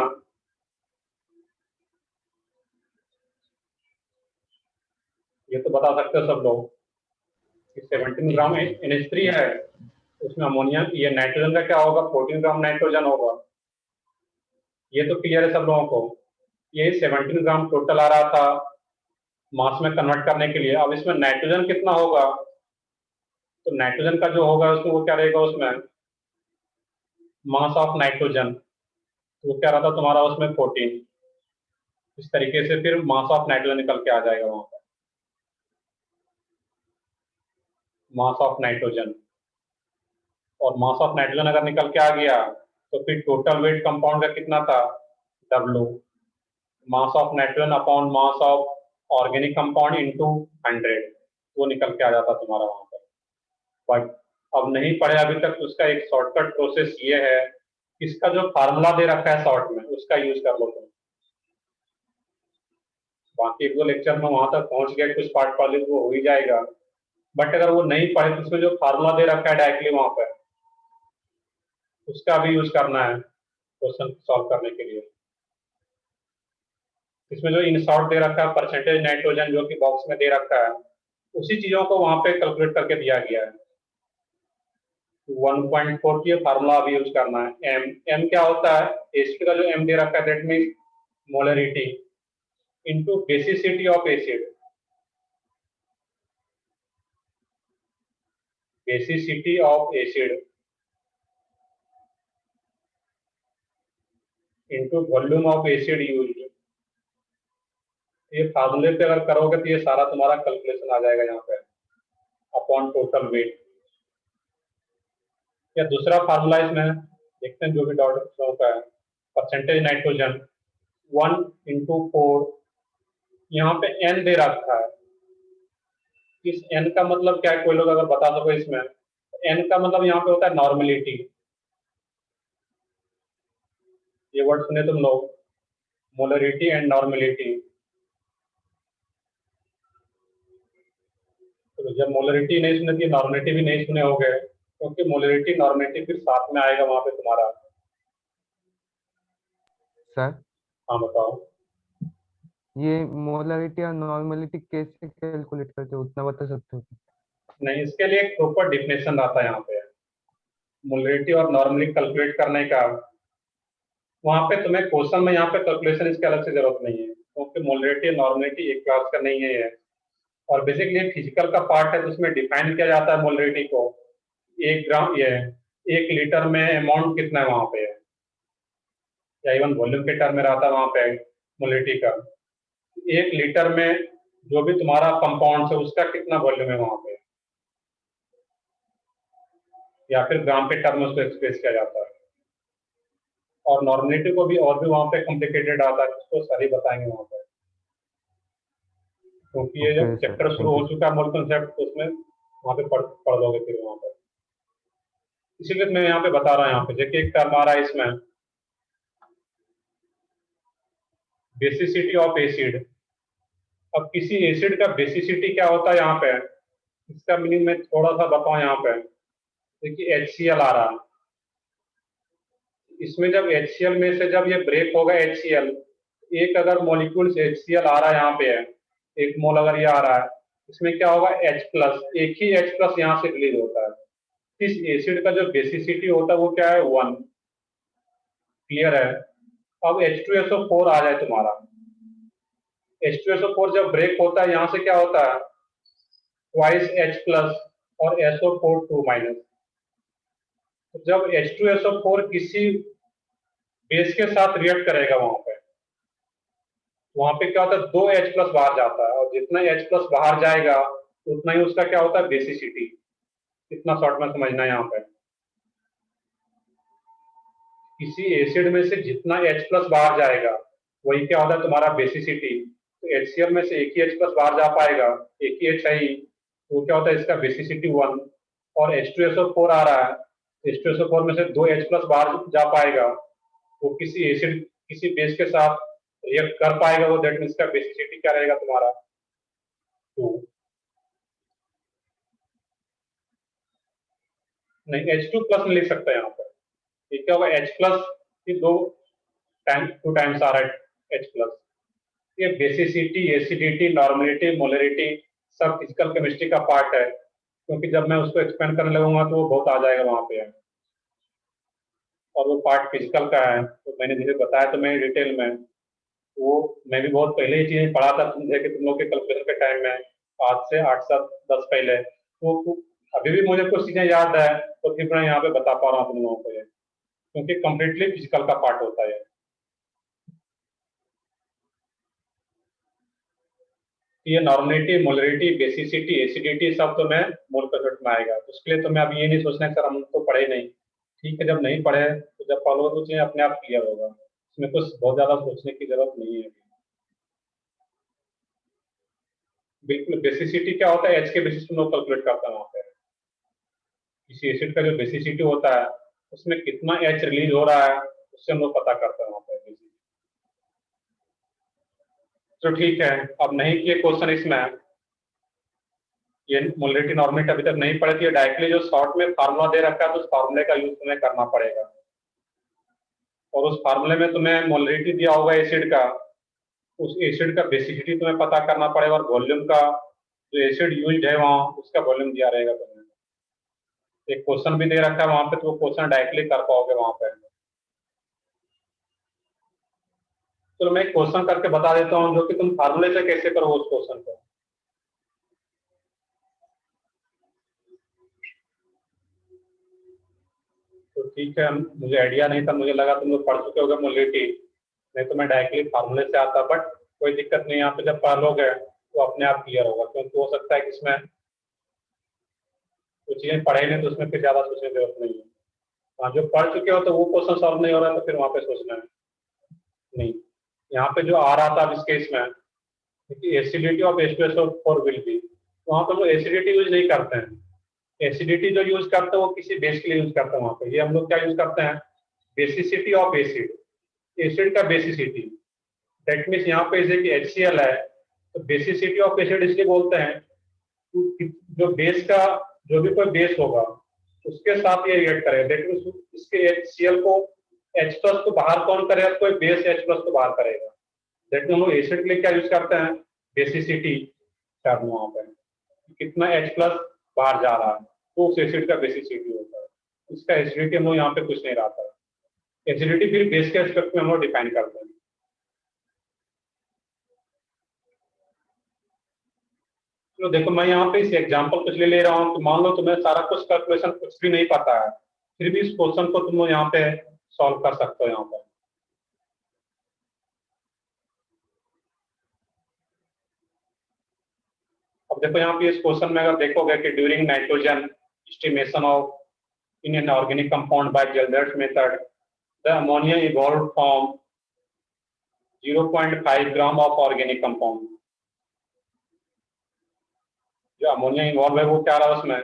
ये तो बता सकते हो सब लोग कि 17 ग्राम NH3 है, उसमें अमोनिया ये नाइट्रोजन का क्या होगा? 14 ग्राम नाइट्रोजन होगा। ये तो क्लियर है सब लोगों को। ये 17 ग्राम टोटल आ रहा था मास में कन्वर्ट करने के लिए। अब इसमें नाइट्रोजन कितना होगा? तो नाइट्रोजन का जो होगा उसमें वो क्या रहेगा? उसमें मास ऑफ नाइट्रोजन वो क्या रहता तुम्हारा उसमें 14। इस तरीके से फिर मास ऑफ नाइट्रोजन निकल के आ जाएगा वहां पर, मास ऑफ नाइट्रोजन। और मास ऑफ नाइट्रोजन अगर निकल के आ गया तो फिर टोटल वेट कंपाउंड का कितना था? W, mass of nitrogen upon mass of organic compound into 100, वो निकल के आ जाता तुम्हारा वहां पर। बट अब नहीं पढ़े अभी तक तो उसका एक शॉर्टकट प्रोसेस ये है, इसका जो फार्मूला दे रखा है शॉर्ट में उसका यूज कर लो तुम। बाकी एक दो लेक्चर में वहां तक पहुंच गए, कुछ पार्ट पढ़ ली तो वो हो ही जाएगा। बट अगर वो नहीं पढ़े तो उसमें जो फार्मूला दे रखा है डायरेक्टली वहां पर, उसका भी यूज करना है क्वेश्चन सॉल्व करने के लिए। इसमें जो इन शॉर्ट दे रखा है परसेंटेज नाइट्रोजन जो कि बॉक्स में दे रखा है, उसी चीजों को वहां पे कैलकुलेट करके दिया गया है। 1.4 की फार्मूला अभी यूज करना है। एम क्या होता है? एसिड का जो एम दे रखा है that means molarity into basicity of acid. Basicity of acid into volume of acid use. ये फार्मूले पे अगर करोगे तो ये सारा तुम्हारा कैलकुलेशन आ जाएगा यहाँ पे अपॉन टोटल वेट। या दूसरा फार्मूला इसमें देखते हैं जो भी डॉट का है, परसेंटेज नाइट्रोजन 1/4। यहाँ पे n दे रखा है। इस n का मतलब क्या है? कोई लोग अगर बता सको इसमें, n का मतलब यहाँ पे होता है नॉर्मलिटी। ये वर्ड सुने तुम लोग, मोलरिटी एंड नॉर्मलिटी। तो जब मोलरिटी नहीं सुने थी नॉर्मलिटी भी नहीं सुने होंगे, क्योंकि मोलरिटी नॉर्मलिटी फिर साथ में आएगा वहां पे तुम्हारा। सर हाँ बताओ। ये मोलरिटी और नॉर्मलिटी कैसे कैलकुलेट करते हो उतना बता सकते हो? नहीं, इसके लिए एक प्रॉपर डिफिनेशन आता है यहाँ पे मोलरिटी और नॉर्मलिटी कैलकुलेट करने का। वहां पे तुम्हें क्वेश्चन में यहाँ पे कैलकुलेशन इसके अलग से जरूरत नहीं है, क्योंकि मोलरिटी और नॉर्मलिटी एक क्लास का नहीं है ये। और बेसिकली फिजिकल का पार्ट है तो उसमें डिफाइन किया जाता है मोलरिटी को। 1 ग्राम ये 1 लीटर में अमाउंट कितना है वहां पे, या इवन वॉल्यूम के टर्म में रहता है वहां पे मोलरिटी का। 1 लीटर में जो भी तुम्हारा कंपाउंड है उसका कितना वॉल्यूम है वहां पे, या फिर ग्राम के टर्म में उसको एक्सप्रेस किया जाता है। और नॉर्मलिटी को भी और भी वहां पे कॉम्प्लिकेटेड आता है, उसको सर ही बताएंगे वहां पे, क्योंकि ये Okay, जब sir. चैप्टर शुरू Thank हो you. चुका है मोल कॉन्सेप्ट तो उसमें वहां पे पढ़ दोगे फिर वहां पे। इसीलिए मैं यहाँ पे बता रहा हूँ। यहाँ पे देखिए एक टर्म आ रहा है इसमें बेसिसिटी ऑफ एसिड। अब किसी एसिड का बेसिसिटी क्या होता है यहाँ पे, इसका मीनिंग मैं थोड़ा सा बताऊं यहाँ पे। देखिए HCl आ रहा है, इसमें जब HCl में से जब ये ब्रेक होगा HCl, एक अगर मॉलिक्यूल से HCl आ रहा है, यहाँ पे है एक मोल अगर ये आ रहा है, इसमें क्या होगा H प्लस, एक ही H प्लस यहाँ से रिलीज होता है। इस एसिड का जो बेसिसिटी होता है वो क्या है 1, क्लियर है। अब H2SO4 आ जाए तुम्हारा, H2SO4 जब ब्रेक होता है यहाँ से क्या होता है ट्वाइस H प्लस और SO4 2 माइनस। तो जब H2SO4 किसी बेस के साथ रिएक्ट करेगा वहां पे क्या होता है 2 H प्लस बाहर जाता है, और जितना H प्लस बाहर जाएगा उतना ही उसका क्या होता है बेसिसिटी। इतना शॉर्ट में समझना है यहाँ पे। किसी एसिड में से जितना H प्लस बाहर जाएगा वही क्या होता है तुम्हारा बेसिसिटी। तो HCl में से एक ही H प्लस बाहर जा पाएगा, एक ही H है ही, तो वो क्या होता है इसका बेसिसिटी 1। और H2SO4 आ रहा है, H2SO4 में से 2 H प्लस बाहर जा पाएगा, वो किसी एसिड किसी बेस के साथ रिएक्ट कर पाएगा, वो दैट मींस का बेसिसिटी क्या रहेगा तुम्हारा 2। नहीं H2 प्लस नहीं लिख सकता यहाँ पर, ये क्या होगा H प्लस की 2 टाइम्स आ रहा है H प्लस। ये बेसिसिटी, एसिडिटी, नॉर्मलिटी, मोलरिटी सब फिजिकल केमिस्ट्री का पार्ट है, क्योंकि जब मैं उसको एक्सपेंड करने लगूंगा तो वो बहुत आ जाएगा वहां पे, और वो पार्ट फिजिकल का है। तो मैंने जैसे बताया तो मैं डिटेल में वो मैं भी बहुत पहले ही चीजें पढ़ा था तुम लोग के कैलकुलेशन के टाइम में, आज से 8 7 10 पहले। वो अभी भी मुझे कुछ चीजें याद है, तो फिर मैं यहाँ पे बता पा रहा हूँ तुम लोगों को ये, क्योंकि कंप्लीटली फिजिकल का पार्ट होता है। ये नॉर्मलिटी, मोलरिटी, बेसिसिटी, एसिडिटी सब तो मैं मोल कंसेप्ट में आएगा, तो उसके लिए तो मैं अभी ये नहीं सोचना है सर हम तो पढ़े नहीं। ठीक है, जब नहीं पढ़े तो जब फॉलो तो चीजें अपने आप क्लियर होगा, इसमें कुछ बहुत ज्यादा सोचने की जरूरत नहीं है। बिल्कुल, बेसिसिटी क्या होता है, एच के बेसिस पे लोग कैलकुलेट करता है वहाँ पे। किसी एसिड का जो बेसिसिटी होता है उसमें कितना एच रिलीज हो रहा है उससे हम लोग पता करते हैं वहाँ पे। तो ठीक है, अब नहीं किए क्वेश्चन इसमें, ये मोलरिटी नॉर्मलिटी अभी तक नहीं पढ़े थी, डायरेक्टली जो शॉर्ट में फार्मूला दे रखा है तो उस फार्मूले का यूज तुम्हें करना पड़ेगा। और उस फार्मूले में तुम्हें मोलरिटी दिया होगा एसिड का, उस एसिड का बेसिसिटी तुम्हें पता करना पड़ेगा, और वॉल्यूम का जो एसिड यूज है वहाँ उसका वॉल्यूम दिया रहेगा तुम्हें। एक क्वेश्चन भी दे रखा है वहां पे, तो वो क्वेश्चन डायरेक्टली कर पाओगे वहां पे। चलो मैं एक क्वेश्चन करके बता देता हूँ जो कि तुम फार्मूले से कैसे करो उस क्वेश्चन को। तो ठीक है, मुझे आइडिया नहीं था, मुझे लगा तुम लोग पढ़ चुके होगे मोलरिटी, नहीं तो मैं डायरेक्टली फार्मूले से आता, बट कोई दिक्कत नहीं, यहाँ पे जब पढ़ लोगे तो अपने आप क्लियर होगा। क्योंकि हो सकता है कि इसमें कुछ चीजें पढ़े नहीं तो उसमें फिर ज्यादा सोचने की जरूरत नहीं है। हाँ, जो पढ़ चुके हो तो वो क्वेश्चन सॉल्व नहीं हो रहा है तो फिर वहां पे सोचना है नहीं। यहाँ पे जो आ रहा था इस केस में acidity of H2SO4 will be, वहां पर लोग एसिडिटी यूज नहीं करते हैं। एसिडिटी जो यूज करते हैं वो किसी बेस के लिए यूज करते हैं वहां पे। ये हम लोग क्या यूज करते हैं, बेसिसिटी ऑफ एसिड, एसिड का बेसिसिटी। दैट मीन्स यहाँ पे जैसे कि HCl है तो बेसिसिटी ऑफ एसिड इसलिए बोलते हैं जो बेस का जो भी कोई बेस होगा उसके साथ ये रिएक्ट करेगा। दैट मीन्स इसके HCl को H प्लस को बाहर कौन करेगा, कोई बेस H प्लस को बाहर करेगा। दैट मीन्स हम लोग एसिड के लिए क्या यूज करते हैं, बेसिसिटी टर्म वहां पर, कितना H प्लस बाहर जा रहा है तो उस एसिड का बेसिसिटी होता है। इसका एसिडिटी हम लोग यहाँ पे कुछ नहीं रहता है। एसिडिटी फिर बेस के एस्पेक्ट में हम लोग डिफाइन करते हैं। तो देखो मैं यहाँ पे इस एग्जांपल कुछ ले रहा हूँ, तो मान लो तुम्हें सारा कुछ कैलकुलेशन कुछ भी नहीं पता है, फिर भी इस क्वेश्चन को तुम लोग यहाँ पे सॉल्व कर सकते हो। यहाँ पे अब देखो यहाँ पे इस क्वेश्चन में अगर देखोगे कि during nitrogen estimation of in an organic compound by Gelder's method, the ammonia evolved from 0.5 gram of organic compound। जो अमोनिया इन्वॉल्व है वो क्या रहा उसमें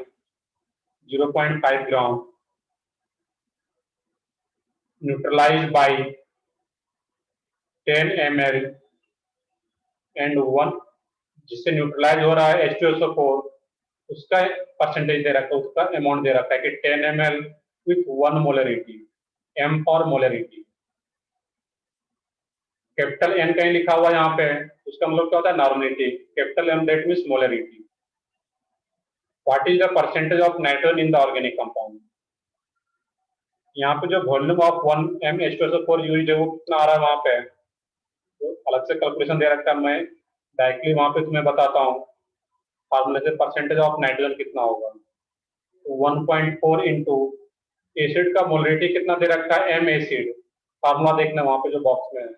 0.5 ग्राम, न्यूट्रलाइज बाय 10 ml एंड 1, जिससे न्यूट्रलाइज हो रहा है H2SO4 उसका परसेंटेज दे रखा है, उसका अमाउंट दे रखा है कि 10 ml with 1 molarity, M for molarity. Capital N कहीं लिखा हुआ यहाँ पे, उसका मतलब क्या होता है? Normality. Capital M that means molarity. What is the percentage of nitrogen in the organic compound? यहाँ पे जो वॉल्यूम ऑफ 1 यूनिट है वो कितना आ रहा है वहां पे, तो अलग से कैलकुलेशन दे रखा है, मैं डायरेक्टली वहां पे तुम्हें बताता हूँ। फार्मूले से परसेंटेज ऑफ नाइट्रोजन कितना होगा, तो 1.4 इंटू एसिड का मोलरिटी कितना दे रखा है, एम एसिड। फार्मूला देखना वहां पे जो बॉक्स में है,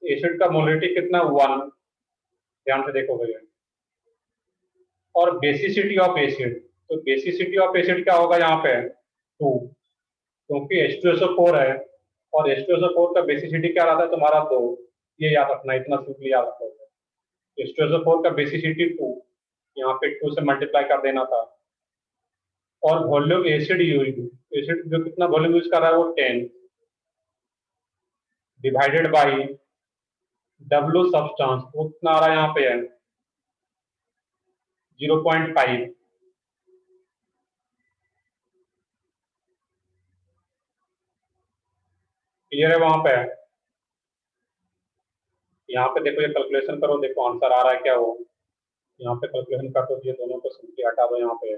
एसिड का मोलरिटी कितना, 1। ध्यान से देखो भैया। और बेसिसिटी ऑफ एसिड, तो बेसिसिटी ऑफ एसिड क्या होगा यहाँ पे, 2, क्योंकि H2SO4 है और H2SO4 का बेसिसिटी क्या रहता है तुम्हारा, 2। ये याद रखना, इतना सिंपली याद रखो। H2SO4 का बेसिसिटी 2, यहाँ पे 2 से मल्टीप्लाई कर देना था। और वॉल्यूम एसिड यूज, एसिड जो कितना वॉल्यूम यूज कर रहा है वो 10, डिवाइडेड बाई W सब्सटेंस, वो कितना आ रहा है यहाँ पे है 0.5। क्लियर है वहां पे? यहाँ पे देखो, ये कैलकुलेशन करो, देखो आंसर आ रहा है क्या वो। यहाँ पे कैलकुलेशन कर दो, ये दोनों को सिंपली हटा दो यहाँ पे।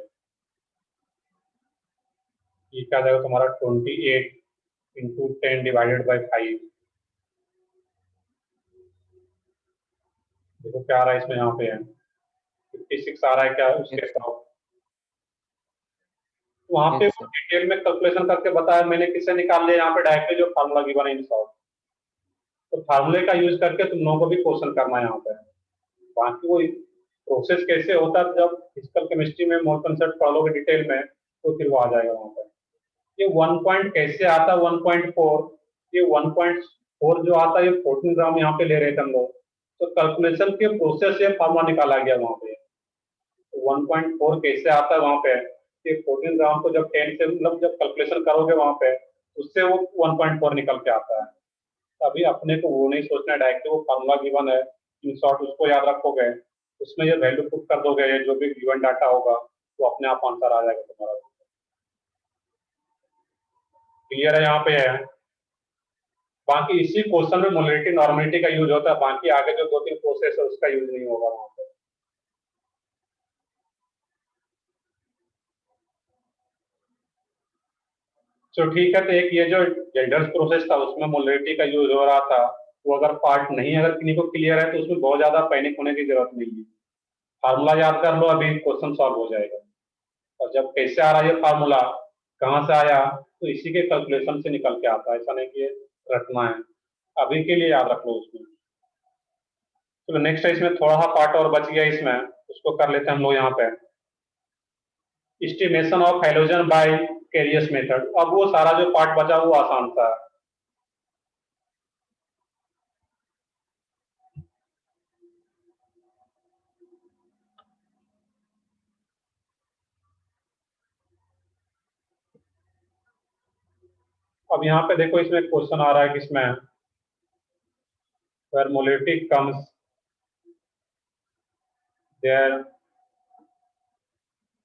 ये क्या जाएगा तुम्हारा 28 इंटू 10 डिवाइडेड बाई 5। देखो क्या आ रहा है इसमें, यहाँ पे है 56 आ रहा है क्या उसके Yes, साथ। वहां पे yes, sir. डिटेल में कैलकुलेशन करके बताया मैंने, किससे निकाल लिया यहाँ पे डायरेक्टली जो फार्मूला गिवन है इन शॉर्ट। तो फार्मूले का यूज करके तुम लोगों को भी क्वेश्चन करना है यहाँ पे। बाकी वो प्रोसेस कैसे होता है, जब फिजिकल केमिस्ट्री में मोल कंसेप्ट पढ़ोगे डिटेल में, तो फिर वो आ जाएगा वहां पर। ये 1 पॉइंट कैसे आता है 1.4, ये 1.4 जो आता है ये 14 ग्राम यहाँ पे ले रहे थे हम लोग, तो कैलकुलेशन के प्रोसेस से फार्मूला निकाला गया वहां पे। 1.4 कैसे आता है वहां पे, ये 14 ग्राम को जब 10 से मतलब जब कैलकुलेशन करोगे वहां पे, उससे वो 1.4 निकल के आता है। अभी अपने को वो नहीं सोचना है, डायरेक्टली वो फार्मूला गिवन है इन शॉर्ट, उसको याद रखोगे, उसमें ये वैल्यू पुट कर दोगे, ये जो भी गिवन डाटा होगा वो अपने आप आंसर आ जाएगा तुम्हारा। क्लियर है यहाँ पे है? बाकी इसी क्वेश्चन में मोलरिटी नॉर्मलिटी का यूज होता है, बाकी आगे जो 2-3 प्रोसेस है उसका यूज नहीं होगा वहां पे। तो ठीक है, तो एक ये जो जेंडर्स प्रोसेस था उसमें मोलरिटी का यूज हो रहा था, वो अगर पार्ट नहीं अगर किन्हीं को क्लियर है तो उसमें बहुत ज्यादा पैनिक होने की जरूरत नहीं है। फार्मूला याद कर लो, अभी क्वेश्चन सॉल्व हो जाएगा। और जब कैसे आ रहा है ये फार्मूला, कहाँ से आया, तो इसी के कैलकुलेशन से निकल के आता है, ऐसा नहीं कि रटना है। अभी के लिए याद रख लो उसमें। तो नेक्स्ट है, इसमें थोड़ा सा पार्ट और बच गया इसमें, उसको कर लेते हैं हम लोग यहाँ पे। Estimation of halogen by Carius method. अब वो सारा जो पार्ट बचा वो आसान सा है। अब यहाँ पे देखो, इसमें क्वेश्चन आ रहा है किसमें, where molarity comes there।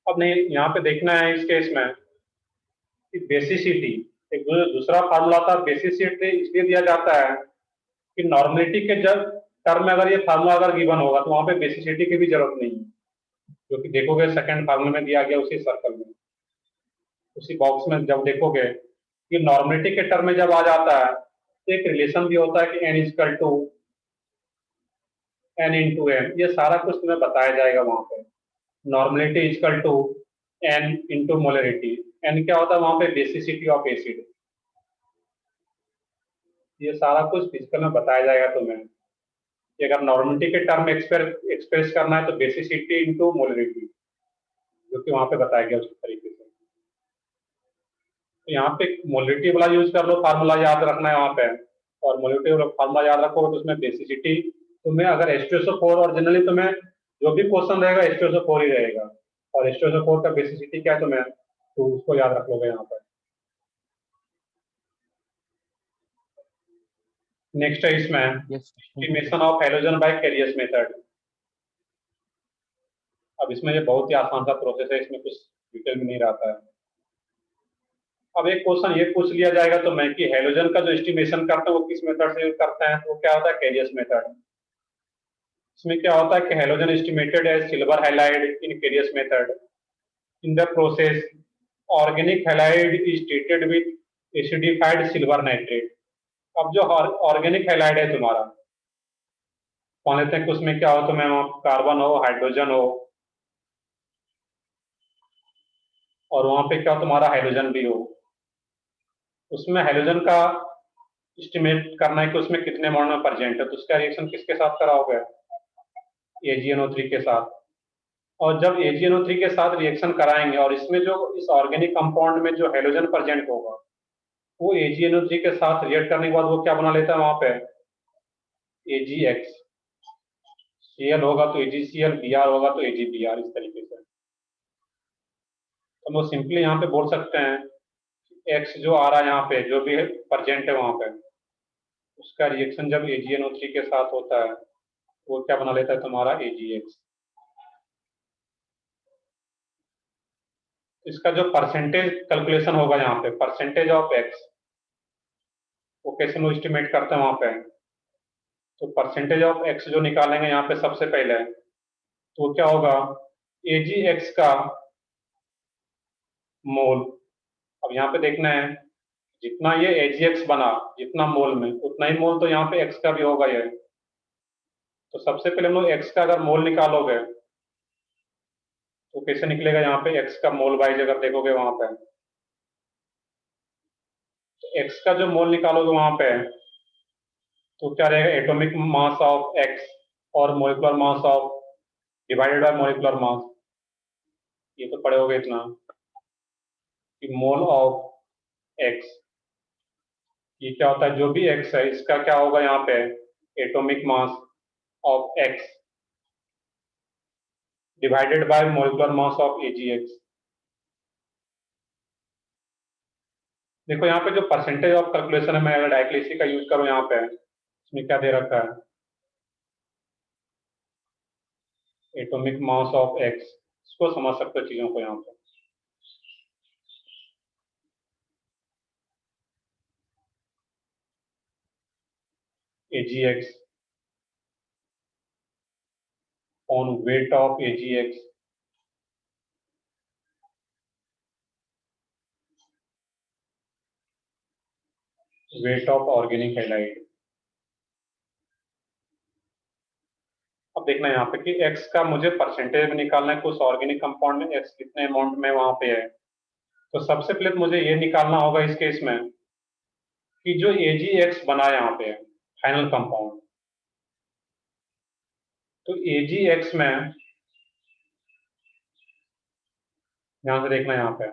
अब नहीं, यहाँ पे देखना है इस केस में कि बेसिसिटी, एक जो दूसरा फार्मूला था बेसिसिटी इसलिए दिया जाता है कि नॉर्मलिटी के जब टर्म में अगर ये फार्मूला अगर गिवन होगा तो वहां पे बेसिसिटी की भी जरूरत नहीं है, जो कि देखोगे सेकंड फार्मूले में दिया गया उसी सर्कल में, उसी बॉक्स में जब देखोगे कि नॉर्मलिटी के टर्म में जब आ जाता है तो एक रिलेशन भी होता है कि n equal to n into M, ये सारा कुछ तुम्हें बताया जाएगा वहां पे। Normality equal to n into molarity, n क्या होता है वहां पे, बेसिसिटी ऑफ एसिड। ये सारा कुछ फिजिकल में बताया जाएगा तुम्हें कि अगर नॉर्मलिटी के टर्म एक्सप्रेस करना है तो बेसिसिटी इंटू मोलरिटी, जो कि वहां पे बताया गया उसी तरीके से। तो यहाँ पे मोलरिटी वाला यूज कर लो, फार्मूला याद रखना है वहां पे, और मोलरिटी वाला फार्मूला याद रखोगे तो उसमें बेसिसिटी तुम्हें अगर H2SO4, और जनरली तुम्हें जो भी क्वेश्चन रहेगा H2SO4 ही रहेगा, और H2SO4 का बेसिसिटी क्या है तुम्हें, तो उसको याद रख लोगे यहाँ पर। नेक्स्ट है इसमें Yes. Estimation of halogen by Carius method. अब इसमें ये बहुत ही आसान सा प्रोसेस है, इसमें कुछ डिटेल में नहीं रहता है। अब एक क्वेश्चन ये पूछ लिया जाएगा तो मैं कि हेलोजन का जो एस्टिमेशन करते हैं वो किस मेथड से यूज करते हैं, तो वो क्या होता है कैरियस मेथड। इसमें क्या होता है कि halogen estimated as silver halide in Carius method. In the process organic halide is treated with acidified silver nitrate. अब जो ऑर्गेनिक हैलाइड है तुम्हारा, मान लेते हैं कि उसमें क्या हो, तो मैं कार्बन हो, हाइड्रोजन हो, और वहां पे क्या हो तुम्हारा हाइड्रोजन भी हो। उसमें हाइड्रोजन का एस्टिमेट करना है कि उसमें कितने मोल में प्रेजेंट है, तो उसका रिएक्शन किसके साथ कराओगे, AgNO3 के साथ। और जब AgNO3 के साथ रिएक्शन कराएंगे और इसमें जो इस ऑर्गेनिक कंपाउंड में जो हाइड्रोजन प्रेजेंट होगा वो AgNO3 के साथ रिएक्ट करने के बाद वो क्या बना लेता है वहां पे, AgX। Cl होगा तो AgCl, Br होगा तो AgBr, इस तरीके से। तो हम लोग सिंपली यहाँ पे बोल सकते हैं X जो आ रहा है यहाँ पे, जो भी प्रेजेंट है वहां पे, उसका रिएक्शन जब AgNO3 के साथ होता है वो क्या बना लेता है तुम्हारा AgX। इसका जो परसेंटेज कैलकुलेशन होगा यहाँ पे, परसेंटेज ऑफ X, वो कैसे हम एस्टिमेट करते हैं वहां पे, तो परसेंटेज ऑफ X जो निकालेंगे यहाँ पे सबसे पहले, तो क्या होगा AgX का मोल। अब यहाँ पे देखना है जितना ये AgX बना जितना मोल में, उतना ही मोल तो यहाँ पे X का भी होगा ये। तो सबसे पहले हम लोग X का अगर मोल निकालोगे तो कैसे निकलेगा, यहाँ पे X का मोल वाइज अगर देखोगे वहां पे, तो X का जो मोल निकालोगे वहां पे तो क्या रहेगा, एटॉमिक मास ऑफ X और molecular mass of divided by molecular mass. ये तो पढ़े होगे इतना कि मोल ऑफ X, ये क्या होता है, जो भी X है इसका क्या होगा यहाँ पे atomic mass of X divided by molecular mass of AgX। देखो यहाँ पे जो परसेंटेज ऑफ कैलकुलेशन है, मैं अगर डायरेक्टली इसी का यूज करूँ यहाँ पे, इसमें क्या दे रखा है, एटॉमिक मास ऑफ X, इसको समझ सकते हो चीजों को यहाँ पे। AgX on weight of AgX weight of organic halide। अब देखना है यहाँ पे कि X का मुझे परसेंटेज में निकालना है कि उस ऑर्गेनिक कंपाउंड में X कितने अमाउंट में वहां पे है। तो सबसे पहले तो मुझे ये निकालना होगा इस केस में कि जो AgX बना यहाँ पे फाइनल कंपाउंड, तो AgX में ध्यान से देखना यहाँ पे,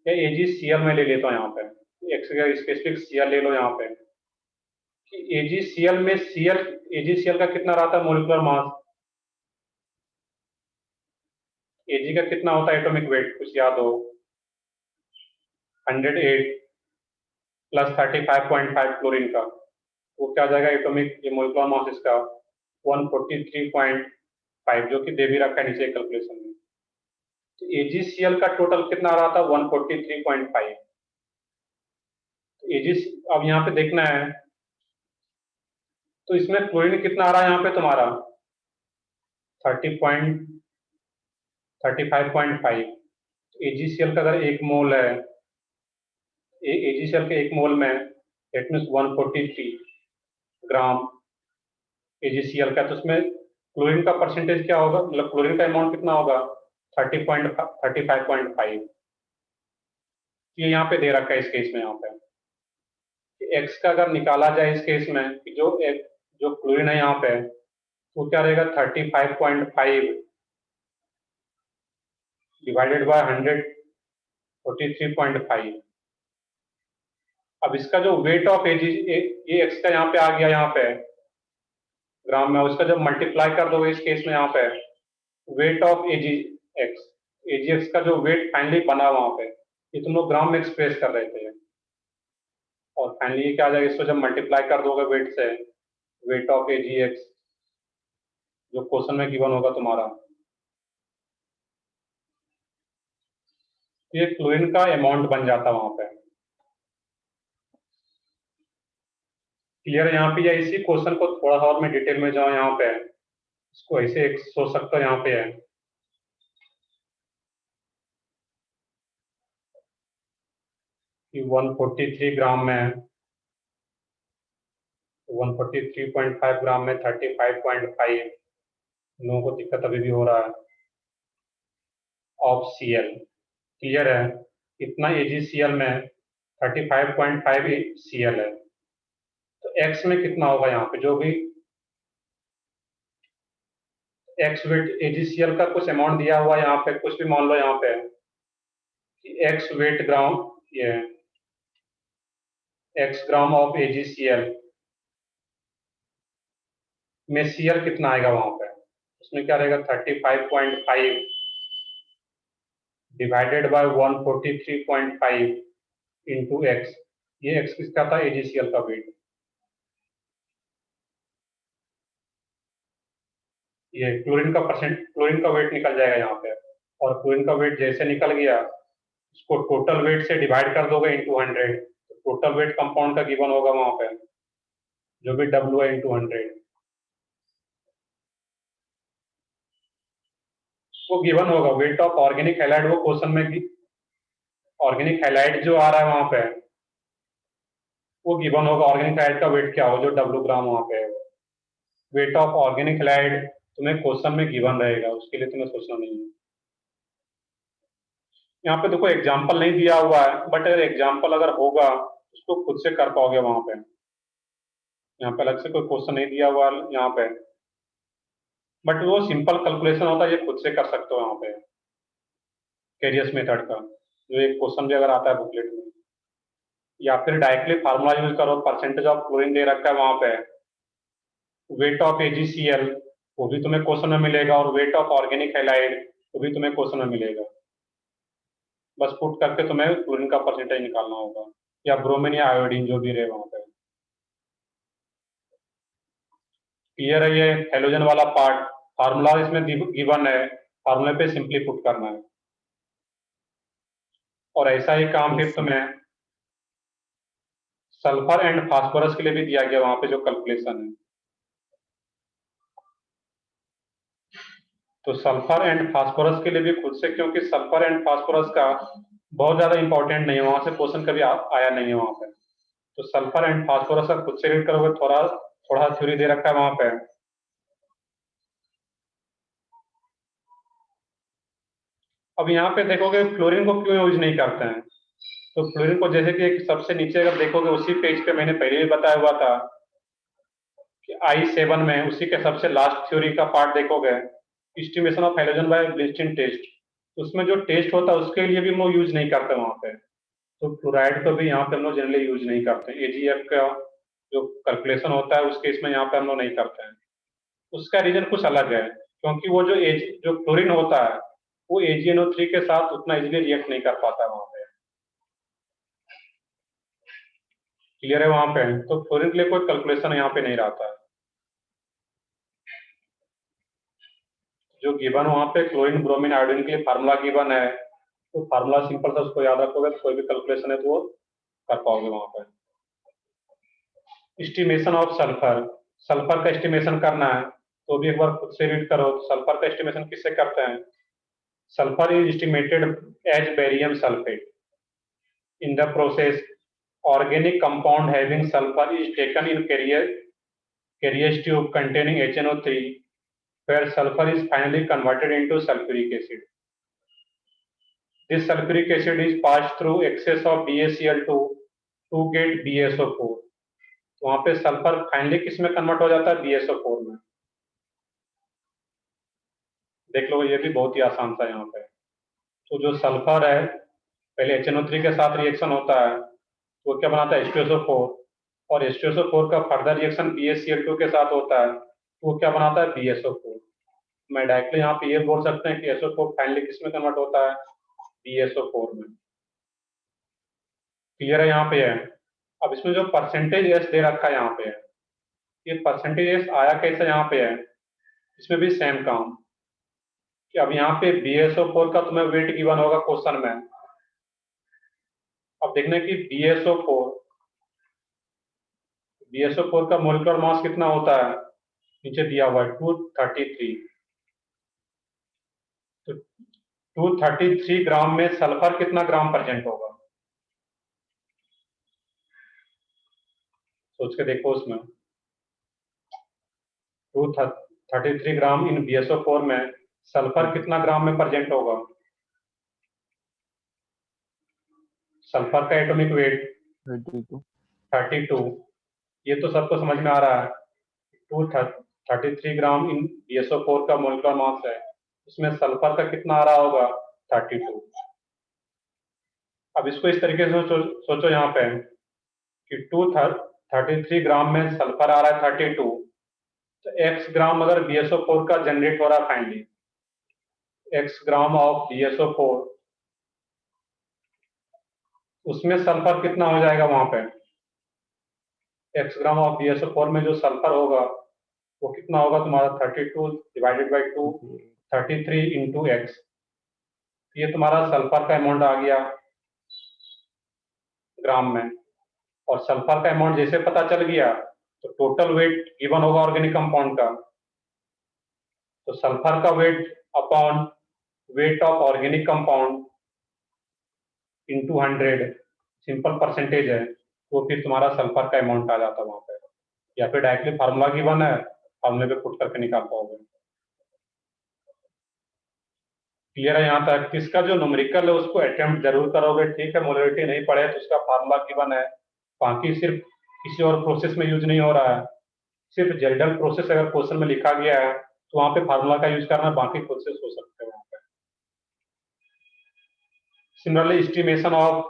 या AgCl में ले लेता हूँ यहाँ पे, X का स्पेसिफिक Cl ले लो यहाँ पे कि AgCl में AgCl का कितना रहता है मोलिकुलर मास, Ag का कितना होता है एटॉमिक वेट, कुछ याद हो, 108 प्लस 35.5 क्लोरीन का, वो क्या आ जाएगा एटॉमिक ये मोलिकुलर मास इसका 143.5, जो कि दे भी रखा है नीचे कैलकुलेशन में। तो AgCl का टोटल कितना आ रहा था 143.5। Ag अब यहाँ पे देखना है तो इसमें क्लोरीन कितना आ रहा है यहाँ पे तुम्हारा 35.5। AgCl का अगर एक मोल है, AgCl के एक मोल में दैट मीन्स 143 ग्राम AgCl का, तो उसमें क्लोरीन का परसेंटेज क्या होगा, मतलब क्लोरीन का अमाउंट कितना होगा 35.5। ये यहाँ पे दे रखा है इस केस में यहाँ पे कि X का अगर निकाला जाए इस केस में कि जो क्लोरीन है यहाँ पे वो क्या रहेगा 35.5 डिवाइडेड बाय 143.5। अब इसका जो वेट ऑफ ये X का यहाँ पे आ गया यहाँ पे ग्राम में, उसका जब मल्टीप्लाई कर दोगे इस केस में यहाँ पे वेट ऑफ AgX का जो वेट फाइनली बना वहां पे, ये तुम लोग ग्राम में एक्सप्रेस कर रहे थे, और फाइनली ये क्या आ जाएगा, इसको जब मल्टीप्लाई कर दोगे वेट से, वेट ऑफ AgX जो क्वेश्चन में गिवन होगा तुम्हारा, ये क्लोरीन का अमाउंट बन जाता वहां पे। क्लियर है यहाँ पे? या इसी क्वेश्चन को थोड़ा सा और मैं डिटेल में जाऊँ यहाँ पे, इसको ऐसे एक सोच सकता हूँ यहाँ पे है कि 143 ग्राम में 143.5 ग्राम में 35.5, लोगों को दिक्कत अभी भी हो रहा है, ऑफ Cl। क्लियर है? इतना AgCl में 35.5 Cl है, तो X में कितना होगा यहाँ पे? जो भी X वेट AgCl का कुछ अमाउंट दिया हुआ है यहाँ पे, कुछ भी मान लो यहाँ पे कि X वेट ग्राम, ये X ग्राम ऑफ AgCl में Cl कितना आएगा वहां पे? उसमें क्या रहेगा? 35.5 डिवाइडेड बाय 143.5 इंटू X। ये X किसका था? AgCl का वेट। ये क्लोरीन का वेट निकल जाएगा यहाँ पे, और क्लोरीन का वेट जैसे निकल गया उसको टोटल वेट से डिवाइड कर दोगे इंटू 100, तो टोटल वेट कंपाउंड का गिवन होगा वहां पे, जो भी W है इंटू 100, वो गिवन होगा। वेट ऑफ ऑर्गेनिक हैलाइड, वो क्वेश्चन में ऑर्गेनिक हैलाइड जो आ रहा है वहां पे, वो गिवन होगा। ऑर्गेनिक हैलाइड का वेट क्या हो, जो W ग्राम वहां पे है। वेट ऑफ ऑर्गेनिक हैलाइड तुम्हें क्वेश्चन में गिवन रहेगा, उसके लिए तुम्हें सोचना नहीं है। यहाँ पे देखो एग्जाम्पल नहीं दिया हुआ है, बट एग्जाम्पल अगर होगा उसको खुद से कर पाओगे वहां पे। यहाँ पे अलग से कोई क्वेश्चन नहीं दिया हुआ यहाँ पे, बट वो सिंपल कैलकुलेशन होता है, ये खुद से कर सकते हो यहाँ पे, कैरियस मेथड का। जो एक क्वेश्चन भी अगर आता है बुकलेट में, या फिर डायरेक्टली फार्मूला यूज करो, परसेंटेज ऑफ क्लोरीन दे रखा है वहां पे, वेट ऑफ AgCl वो भी तुम्हें क्वेश्चन में मिलेगा, और वेट ऑफ ऑर्गेनिक हैलाइड वो भी तुम्हें क्वेश्चन में मिलेगा। बस पुट करके तुम्हें क्लोरीन का परसेंटेज निकालना होगा, या ब्रोमीन या आयोडीन जो भी रहे वहां पे। क्लियर है? ये हेलोजन वाला पार्ट फार्मूला इसमें गिवन है, फार्मूले पे सिंपली पुट करना है। और ऐसा ही काम फिर तुम्हें सल्फर एंड फास्फोरस के लिए भी दिया गया वहां पे, जो कैलकुलेशन है। तो सल्फर एंड फास्फोरस के लिए भी खुद से, क्योंकि सल्फर एंड फास्फोरस का बहुत ज्यादा इंपॉर्टेंट नहीं है, वहां से क्वेश्चन कभी आया नहीं है वहां पे। तो सल्फर एंड फास्फोरस का खुद से रीड करोगे, थोड़ा थोड़ा थ्योरी दे रखा है वहां पे। अब यहाँ पे देखोगे फ्लोरीन को क्यों यूज नहीं करते हैं, तो फ्लोरीन को जैसे कि एक सबसे नीचे अगर देखोगे, उसी पेज पे मैंने पहले भी बताया हुआ था कि I7 में उसी के सबसे लास्ट थ्योरी का पार्ट देखोगे, estimation of halogen by Beilstein test, उसमें जो टेस्ट होता है उसके लिए भी हम लोग यूज नहीं करते वहां पे। तो फ्लोराइड को भी यहाँ पे हम लोग जनरली यूज नहीं करते। AgF का जो कैलकुलेशन होता है उसके इसमें यहाँ पे हम लोग नहीं करते हैं। उसका रीजन कुछ अलग है, क्योंकि वो जो क्लोरीन होता है वो AgNO3 के साथ उतना इजीली रिएक्ट नहीं कर पाता है वहां पे। क्लियर है वहां पे? तो फ्लोरीन के लिए कोई कैलकुलेशन यहाँ पे नहीं रहता है। जो गिवन वहां पे क्लोरीन ब्रोमीन आयोडीन के लिए फार्मूला गिवन है, तो फार्मूला सिंपल सा, उसको याद रखोगे तो कोई भी कैलकुलेशन है तो वो कर पाओगे वहां पर। एस्टिमेशन ऑफ सल्फर, सल्फर का एस्टिमेशन करना है तो भी एक बार खुद से रीड करो। सल्फर का एस्टिमेशन किससे करते हैं? Sulphur is estimated as barium sulphate. In the process organic compound having sulfur is taken in carrier tube containing HNO3, where sulfur is finally converted into sulfuric acid. This sulfuric acid is passed through excess of BaCl2 to get BSO4. तो वहां पे सल्फर फाइनली किस में कन्वर्ट हो जाता है? BSO4 में। देख लो, ये भी बहुत ही आसान था यहाँ पे। तो जो सल्फर है पहले HNO3 के साथ रिएक्शन होता है, वो क्या बनाता है? H2SO4, और H2SO4 का फर्दर रिएक्शन BaCl2 के साथ होता है, तो वो क्या बनाता है? BSO4। मैं डायरेक्टली यहाँ पे ये बोल सकते हैं कि SO4 फाइनली किस में कन्वर्ट होता है? BSO4 में। क्लियर है यहाँ पे है? अब इसमें जो परसेंटेज S दे रखा है यहाँ पे है, ये परसेंटेज S आया कैसे यहाँ पे है? इसमें भी सेम काम कि अब यहाँ पे BSO4 का तुम्हें वेट गिवन होगा क्वेश्चन में, अब देखना है कि BSO4 का मोलिकुलर मास कितना होता है, नीचे दिया हुआ है 233। तो 233 ग्राम में सल्फर कितना ग्राम प्रेजेंट होगा, सोच के देखो। उसमें 233 ग्राम इन BSO4 में सल्फर कितना ग्राम में प्रेजेंट होगा। सल्फर का एटॉमिक वेट 32। ये तो सबको समझ में आ रहा है। 233 ग्राम इन BSO4 का मोलिकुलर मास है, उसमें सल्फर का कितना आ रहा होगा, 32। अब इसको इस तरीके से सोचो यहाँ पे कि 233 ग्राम में सल्फर आ रहा है 32, तो x ग्राम अगर BSO4 का जनरेट हो रहा है finally, x gram of BSO4, उसमें सल्फर कितना हो जाएगा वहां पे। x ग्राम ऑफ BSO4 में जो सल्फर होगा वो कितना होगा तुम्हारा 32 डिवाइडेड बाई 2, 33 इंटू एक्स। ये तुम्हारा सल्फर का अमाउंट आ गया ग्राम में। और सल्फर का अमाउंट जैसे पता चल गया तो टोटल वेट गिवन होगा ऑर्गेनिक कंपाउंड का। तो सल्फर का weight upon weight of organic compound into 100, simple percentage है, तो फिर तुम्हारा सल्फर का अमाउंट आ जाता वहां पे। या फिर डायरेक्टली फार्मूला गिवन है, फार्मूले पे पुट करके निकाल पाओगे। क्लियर है यहाँ तक। इसका जो न्यूमेरिकल है उसको अटेम्प्ट जरूर करोगे, ठीक है। मोलरिटी नहीं पढ़े तो उसका फार्मूला गिवन है, बाकी सिर्फ किसी और प्रोसेस में यूज नहीं हो रहा है। सिर्फ जेल्डल प्रोसेस अगर क्वेश्चन में लिखा गया है तो वहां पे फार्मूला का यूज करना, बाकी प्रोसेस हो सकते हैं वहां पे। सिमिलरली एस्टिमेशन ऑफ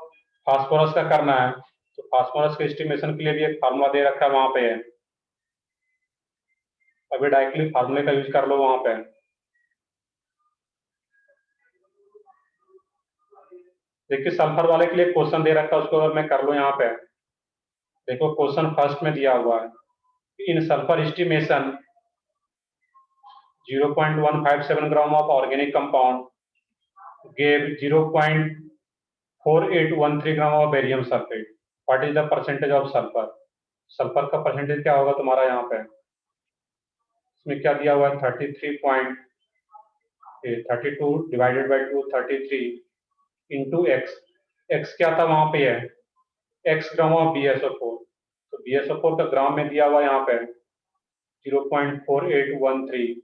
फास्फोरस का करना है तो फास्फोरस के एस्टिमेशन के लिए भी एक फार्मूला दे रखा है वहां पे। अभी डायरेक्टली फार्मूले का यूज कर लो वहां पे। देखिए सल्फर वाले के लिए क्वेश्चन दे रखा है, उसको अगर मैं कर लूं यहाँ पे, देखो क्वेश्चन फर्स्ट में दिया हुआ है, in sulphur estimation 0.157 gram of organic compound gave 0.4813 gram of barium sulphate. What is the percentage of sulphur. Sulphur का परसेंटेज क्या होगा तुम्हारा यहाँ पे, इसमें क्या दिया हुआ है 32 divided by 2, 33 into x. X क्या था वहां पे है, एक्स ग्राम ऑफ BSO4। तो BSO4 का ग्राम में दिया हुआ यहाँ पे 0.4813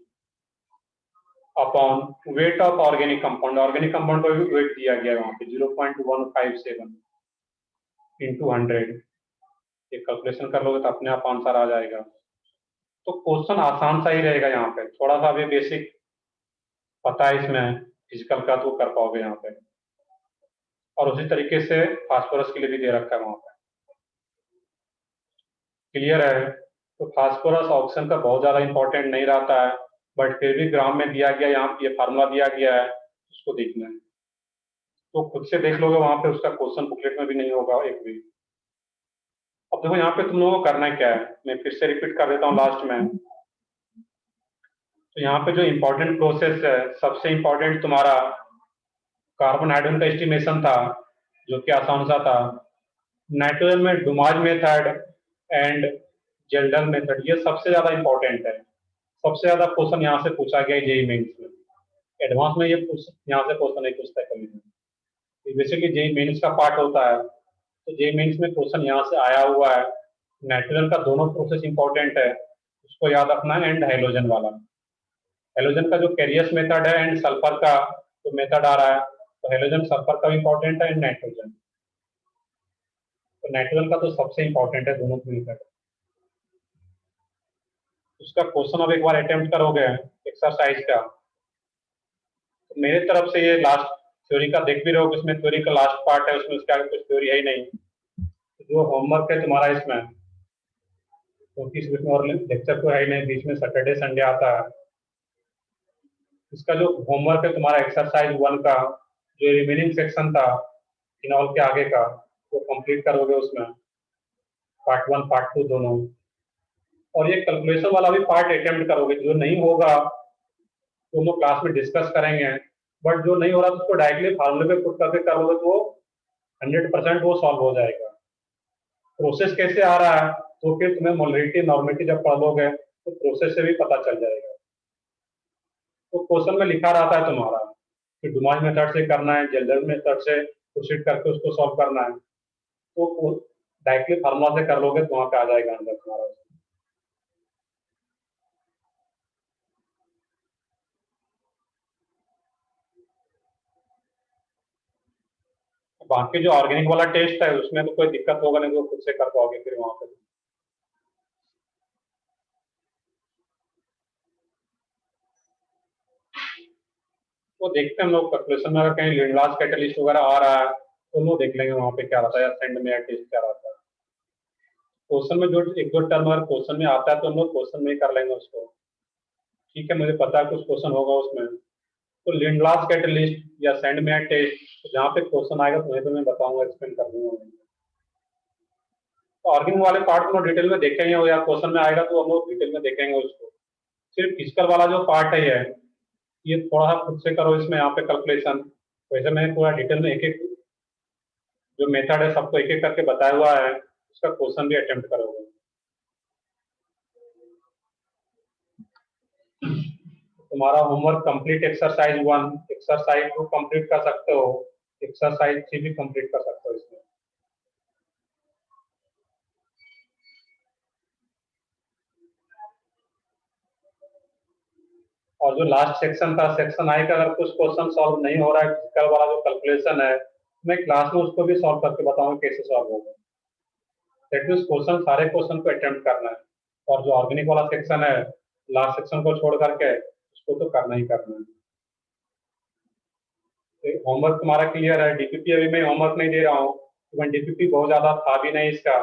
upon weight of organic compound. Organic compound का वेट दिया गया है वहां पे 0.157 इंटू 100। ये कैलकुलेशन कर लोगे तो अपने आप आंसर आ जाएगा। तो क्वेश्चन आसान सा ही रहेगा यहाँ पे, थोड़ा सा भी बेसिक पता है इसमें फिजिकल का तो कर पाओगे यहाँ पे। और उसी तरीके से फास्फोरस के लिए भी दे रखा है वहां पे। क्लियर है। तो फास्फोरस ऑक्सीजन का बहुत ज्यादा इंपॉर्टेंट नहीं रहता है, बट फिर भी ग्राम में दिया गया, यहाँ ये फार्मूला दिया गया है, उसको देखना है। तो खुद से देख लोगे वहां पे, उसका क्वेश्चन बुकलेट में भी नहीं होगा एक भी। अब देखो यहाँ पे तुम लोगों को करना क्या है, मैं फिर से रिपीट कर देता हूँ लास्ट में। तो यहाँ पे जो इम्पोर्टेंट प्रोसेस है, सबसे इम्पोर्टेंट तुम्हारा कार्बन हाइड्रोजन का एस्टिमेशन था, जो कि आसान सा था। नाइट्रोजन में डुमाज मेथड एंड जेल्डल मेथड, ये सबसे ज्यादा इंपॉर्टेंट है। सबसे ज्यादा क्वेश्चन यहाँ से पूछा गया जेई मेंस में। एडवांस में ये यहाँ से क्वेश्चन नहीं पूछता कभी भी। बेसिकली जेई मेंस का पार्ट होता है, तो जेई मेंस में क्वेश्चन यहाँ से आया हुआ है। नाइट्रोजन का दोनों प्रोसेस इंपॉर्टेंट है, उसको याद रखना है। एंड हाइड्रोजन वाला, हाइड्रोजन का जो कैरियस मेथड है एंड सल्फर का जो मेथड आ रहा है, तो हाइड्रोजन सल्फर का इंपॉर्टेंट है एंड नाइट्रोजन। तो नाइट्रोजन का तो सबसे इंपॉर्टेंट है दोनों मेथड। उसका क्वेश्चन अब एक बार अटेम्प्ट करोगे एक्सरसाइज का, तो मेरे तरफ से ये लास्ट थ्योरी का देख भी रहोगे, इसमें थ्योरी का लास्ट पार्ट है, उसमें उसका कुछ थ्योरी है ही नहीं। तो जो होमवर्क है तुम्हारा इसमें, क्योंकि इसमें और लेक्चर तो है ही नहीं, बीच में सैटरडे संडे आता है। इसका जो होमवर्क है तुम्हारा एक्सरसाइज 1 का, जो रिमेनिंग सेक्शन था फिनॉल के आगे का, वो कंप्लीट करोगे उसमें, पार्ट 1 पार्ट 2 दोनों। और ये कैलकुलेशन वाला भी पार्ट अटेम्प्ट करोगे। जो नहीं होगा तो हम लोग क्लास में डिस्कस करेंगे, बट जो नहीं हो रहा तो उसको डायरेक्टली फार्मूले पे पुट करके करोगे तो 100% वो सॉल्व हो जाएगा। प्रोसेस कैसे आ रहा है तो फिर तुम्हें मोलरिटी नॉर्मेलिटी जब पढ़ लोगे तो प्रोसेस से भी पता चल जाएगा। तो क्वेश्चन में लिखा रहता है तुम्हारा कि डुमास मेथड से करना है, जेलर मेथड से प्रोसीड करके उसको सॉल्व करना है, तो डायरेक्टली फार्मूला से कर लोगे तो वहां पे आ जाएगा आंसर तुम्हारा। बाकी जो ऑर्गेनिक वाला टेस्ट है उसमें तो कोई दिक्कत होगा नहीं, तो खुद से कर पाओगे फिर वहां पे। तो देखते हैं हम लोग कैलकुलेशन में अगर कहीं लिंडलास कैटलिस्ट वगैरह आ रहा है तो हम लोग देख लेंगे वहां पे क्या रहता है, या सेंड में या टेस्ट क्या रहता है। क्वेश्चन में जो एक दो टर्म अगर क्वेश्चन में आता है तो हम लोग क्वेश्चन में ही कर लेंगे उसको। ठीक है, मुझे पता है कुछ क्वेश्चन होगा उसमें, तो लिंडलास कैटलिस्ट या सेंड में या टेस्ट जहाँ पे क्वेश्चन आएगा तुम्हें तो मैं बताऊंगा, एक्सप्लेन कर दूंगा। तो ऑर्गेनिक वाले पार्ट को हम डिटेल में देखेंगे, या क्वेश्चन में आएगा तो हम लोग डिटेल में देखेंगे उसको। सिर्फ फिजिकल वाला जो पार्ट है ये थोड़ा सा खुद से करो इसमें यहाँ पे कैलकुलेशन। वैसे मैंने पूरा डिटेल में एक एक जो मेथड है सबको एक एक करके बताया हुआ है, उसका क्वेश्चन भी अटेम्प्ट करोगे। तुम्हारा homework complete exercise 1, exercise 2 complete कर सकते हो, एक्सरसाइज 3 भी कंप्लीट कर सकते हो इसमें। और जो लास्ट सेक्शन था, सेक्शन आई का अगर कुछ क्वेश्चन सॉल्व नहीं हो रहा है, फिजिकल वाला जो कैलकुलेशन है, मैं क्लास में उसको भी सॉल्व करके बताऊंगा कैसे सॉल्व होगा। दैट मीन्स क्वेश्चन सारे क्वेश्चन को अटेम्प्ट करना है। और जो ऑर्गेनिक वाला सेक्शन है, लास्ट सेक्शन को छोड़ करके उसको तो करना ही करना है। होमवर्क तुम्हारा क्लियर है। डीपीपी अभी मैं होमवर्क नहीं दे रहा हूँ, तो डीपीपी बहुत ज्यादा था भी नहीं इसका।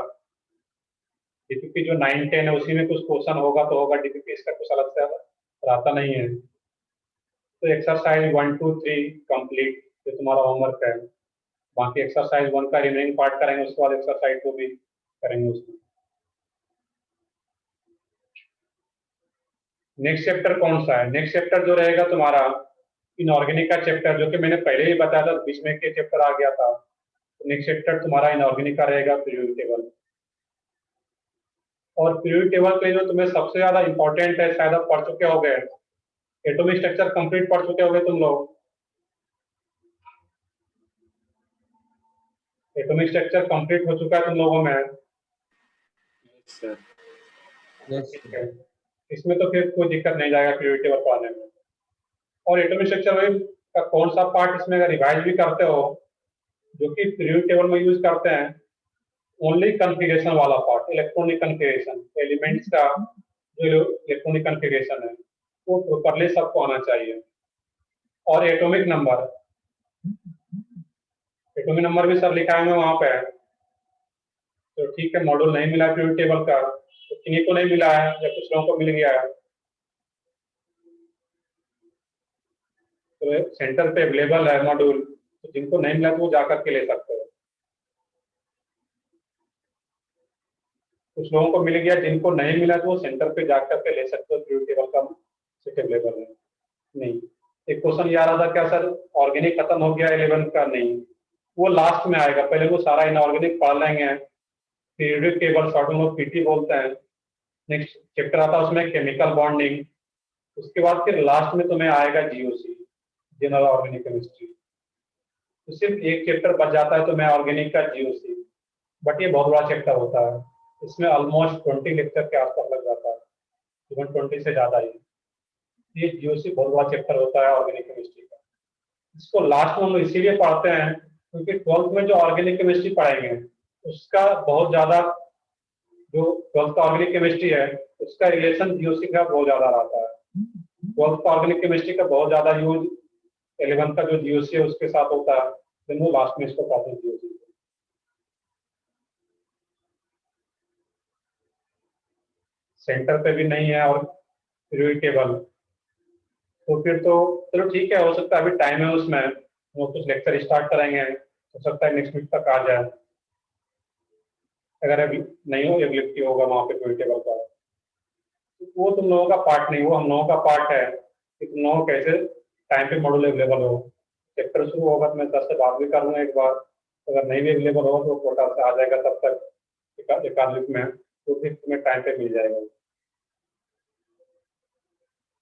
डीपीपी जो 9, 10 है उसी में कुछ क्वेश्चन होगा तो होगा, डीपीपी इसका कुछ अलग से रहता नहीं है। तो एक्सरसाइज 1, 2, 3 कंप्लीट, ये तुम्हारा होमवर्क है। बाकी एक्सरसाइज 1 का रिमेनिंग पार्ट करेंगे, उसके बाद एक्सरसाइज 2 भी करेंगे उसमें। नेक्स्ट चैप्टर कौन सा है? नेक्स्ट चैप्टर जो रहेगा तुम्हारा इनऑर्गेनिक का चैप्टर, जो कि मैंने पहले ही बताया था, बीच में के चैप्टर आ गया था। तो नेक्स्ट चैप्टर तुम्हारा इनऑर्गेनिक का रहेगा, पीरियोडिक टेबल। और पीरियोडिक टेबल के जो तुम्हें सबसे ज्यादा इंपॉर्टेंट है, शायद आप पढ़ चुके होंगे, एटॉमिक स्ट्रक्चर कंप्लीट पढ़ चुके होंगे तुम लोग। एटॉमिक स्ट्रक्चर कंप्लीट हो चुका है तुम लोगों में। सर ठीक है, इसमें तो फिर कोई दिक्कत नहीं जाएगा पीरियोडिक टेबल पढ़ने में। और एटॉमिक स्ट्रक्चर का कौन सा पार्ट इसमें अगर रिवाइज भी करते हो, जो कि पीरियोडिक टेबल में यूज करते हैं, ओनली कन्फिगरेशन वाला पार्ट, इलेक्ट्रॉनिक कन्फिगरेशन, एलिमेंट्स का जो इलेक्ट्रॉनिक कन्फिगरेशन है वो प्रॉपरली सबको आना चाहिए। और एटॉमिक नंबर भी सर लिखाएंगे वहां पे। तो ठीक है, मॉड्यूल नहीं मिला पीरियोडिक टेबल का, तो किन्हीं को नहीं मिला है या कुछ लोगों को मिल गया है, तो सेंटर पे अवेलेबल है मॉड्यूल, तो जिनको नहीं मिला तो वो जाकर के ले सकते हो। कुछ लोगों को मिल गया, जिनको नहीं मिला तो वो सेंटर पे जाकर के ले सकते हो, पीरियोडिक टेबल का सीट अवेलेबल है। नहीं, एक क्वेश्चन ये आ रहा था क्या सर ऑर्गेनिक खत्म हो गया 11 का? नहीं, वो लास्ट में आएगा, पहले वो सारा इनऑर्गेनिक पढ़ लेंगे। पीरियोडिक टेबल शॉर्ट में लोग पीटी बोलते हैं। नेक्स्ट चैप्टर आता है उसमें केमिकल बॉन्डिंग। उसके बाद फिर लास्ट में तुम्हें आएगा जीओसी, जनरल ऑर्गेनिक केमिस्ट्री। तो सिर्फ एक चैप्टर बच जाता है तुम्हें ऑर्गेनिक का, जीओसी। बट ये बहुत बड़ा चैप्टर होता है, इसमें ऑलमोस्ट 20 लेक्चर के आसपास लग जाता है, इवन 20 से ज्यादा ही। ये जीओसी बहुत बड़ा चैप्टर होता है ऑर्गेनिक केमिस्ट्री का। इसको लास्ट में हम इसीलिए पढ़ते हैं क्योंकि 12th में जो ऑर्गेनिक केमिस्ट्री पढ़ेंगे उसका बहुत ज्यादा, जो 12th का ऑर्गेनिक केमिस्ट्री है उसका रिलेशन जीओसी का बहुत ज्यादा रहता है। 12th का ऑर्गेनिक केमिस्ट्री का बहुत ज्यादा यूज 11th का जो जीओसी है उसके साथ होता है, फिर वो लास्ट में इसको पढ़ते हैं जीओसी। सेंटर पे भी नहीं है और पीरियोडिक टेबल, तो फिर तो चलो ठीक है, हो सकता है अभी टाइम है उसमें, वो कुछ लेक्चर स्टार्ट करेंगे, हो सकता है नेक्स्ट वीक तक आ जाए, अगर अभी नहीं हो एबिलिटी होगा वहाँ पे पीरियोडिक टेबल का। वो तुम लोगों का पार्ट नहीं, वो हम लोगों का पार्ट है कि तुम लोगों को कैसे टाइम पे मॉड्यूल अवेलेबल हो। चैप्टर शुरू होगा तो मैं सर से बात भी करूंगा एक बार, अगर नहीं भी अवेलेबल होगा तो कोटा से आ जाएगा तब तक एकाध वीक में, तो फिर तुम्हें टाइम पे मिल जाएगा।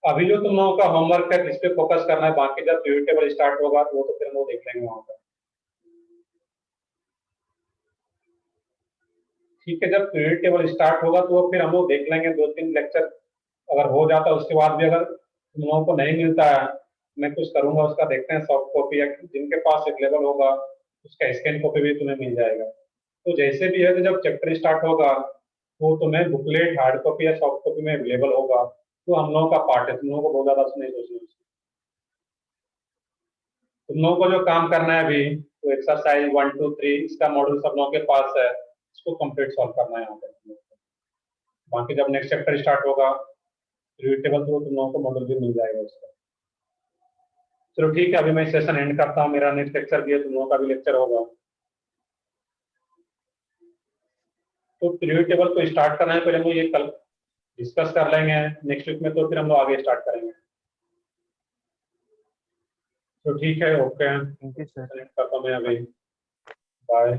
अभी जो तुम लोगों का होमवर्क है इस पे फोकस करना है, बाकी जब पीरियड टेबल स्टार्ट होगा तो वो तो फिर हम लोग देख लेंगे वहां पर। ठीक है, जब पीरियड टेबल स्टार्ट होगा तो वो फिर हम लोग देख लेंगे, 2-3 लेक्चर अगर हो जाता है उसके बाद भी अगर तुम लोगों को नहीं मिलता है, मैं कुछ करूंगा उसका, देखते हैं सॉफ्ट कॉपी या जिनके पास अवेलेबल होगा उसका स्कैन कॉपी भी तुम्हें मिल जाएगा। तो जैसे भी है, तो जब चैप्टर स्टार्ट होगा वो तुम्हें बुकलेट हार्ड कॉपी या सॉफ्ट कॉपी में अवेलेबल होगा, तो हम लोगों का पार्ट है, तुम लोगों को बहुत ज्यादा नहीं सोचना है। तुम लोगों को जो काम करना है अभी, तो एक्सरसाइज 1, 2, 3 इसका मॉडल सब लोगों के पास है, इसको कंप्लीट सॉल्व करना है यहाँ पर। बाकी जब नेक्स्ट चैप्टर स्टार्ट होगा पीरियड टेबल, तो तुम लोगों को मॉडल भी मिल जाएगा उसका। चलो ठीक है, अभी मैं सेशन एंड करता हूँ, मेरा नेक्स्ट लेक्चर भी है, तुम लोगों का भी लेक्चर होगा। तो पीरियड टेबल को स्टार्ट करना है, पहले हम लोग ये कल डिस्कस कर लेंगे, नेक्स्ट वीक में तो फिर हम लोग आगे स्टार्ट करेंगे। तो ठीक है, ओके, थैंक यू सर। करता हूँ मैं अभी, बाय।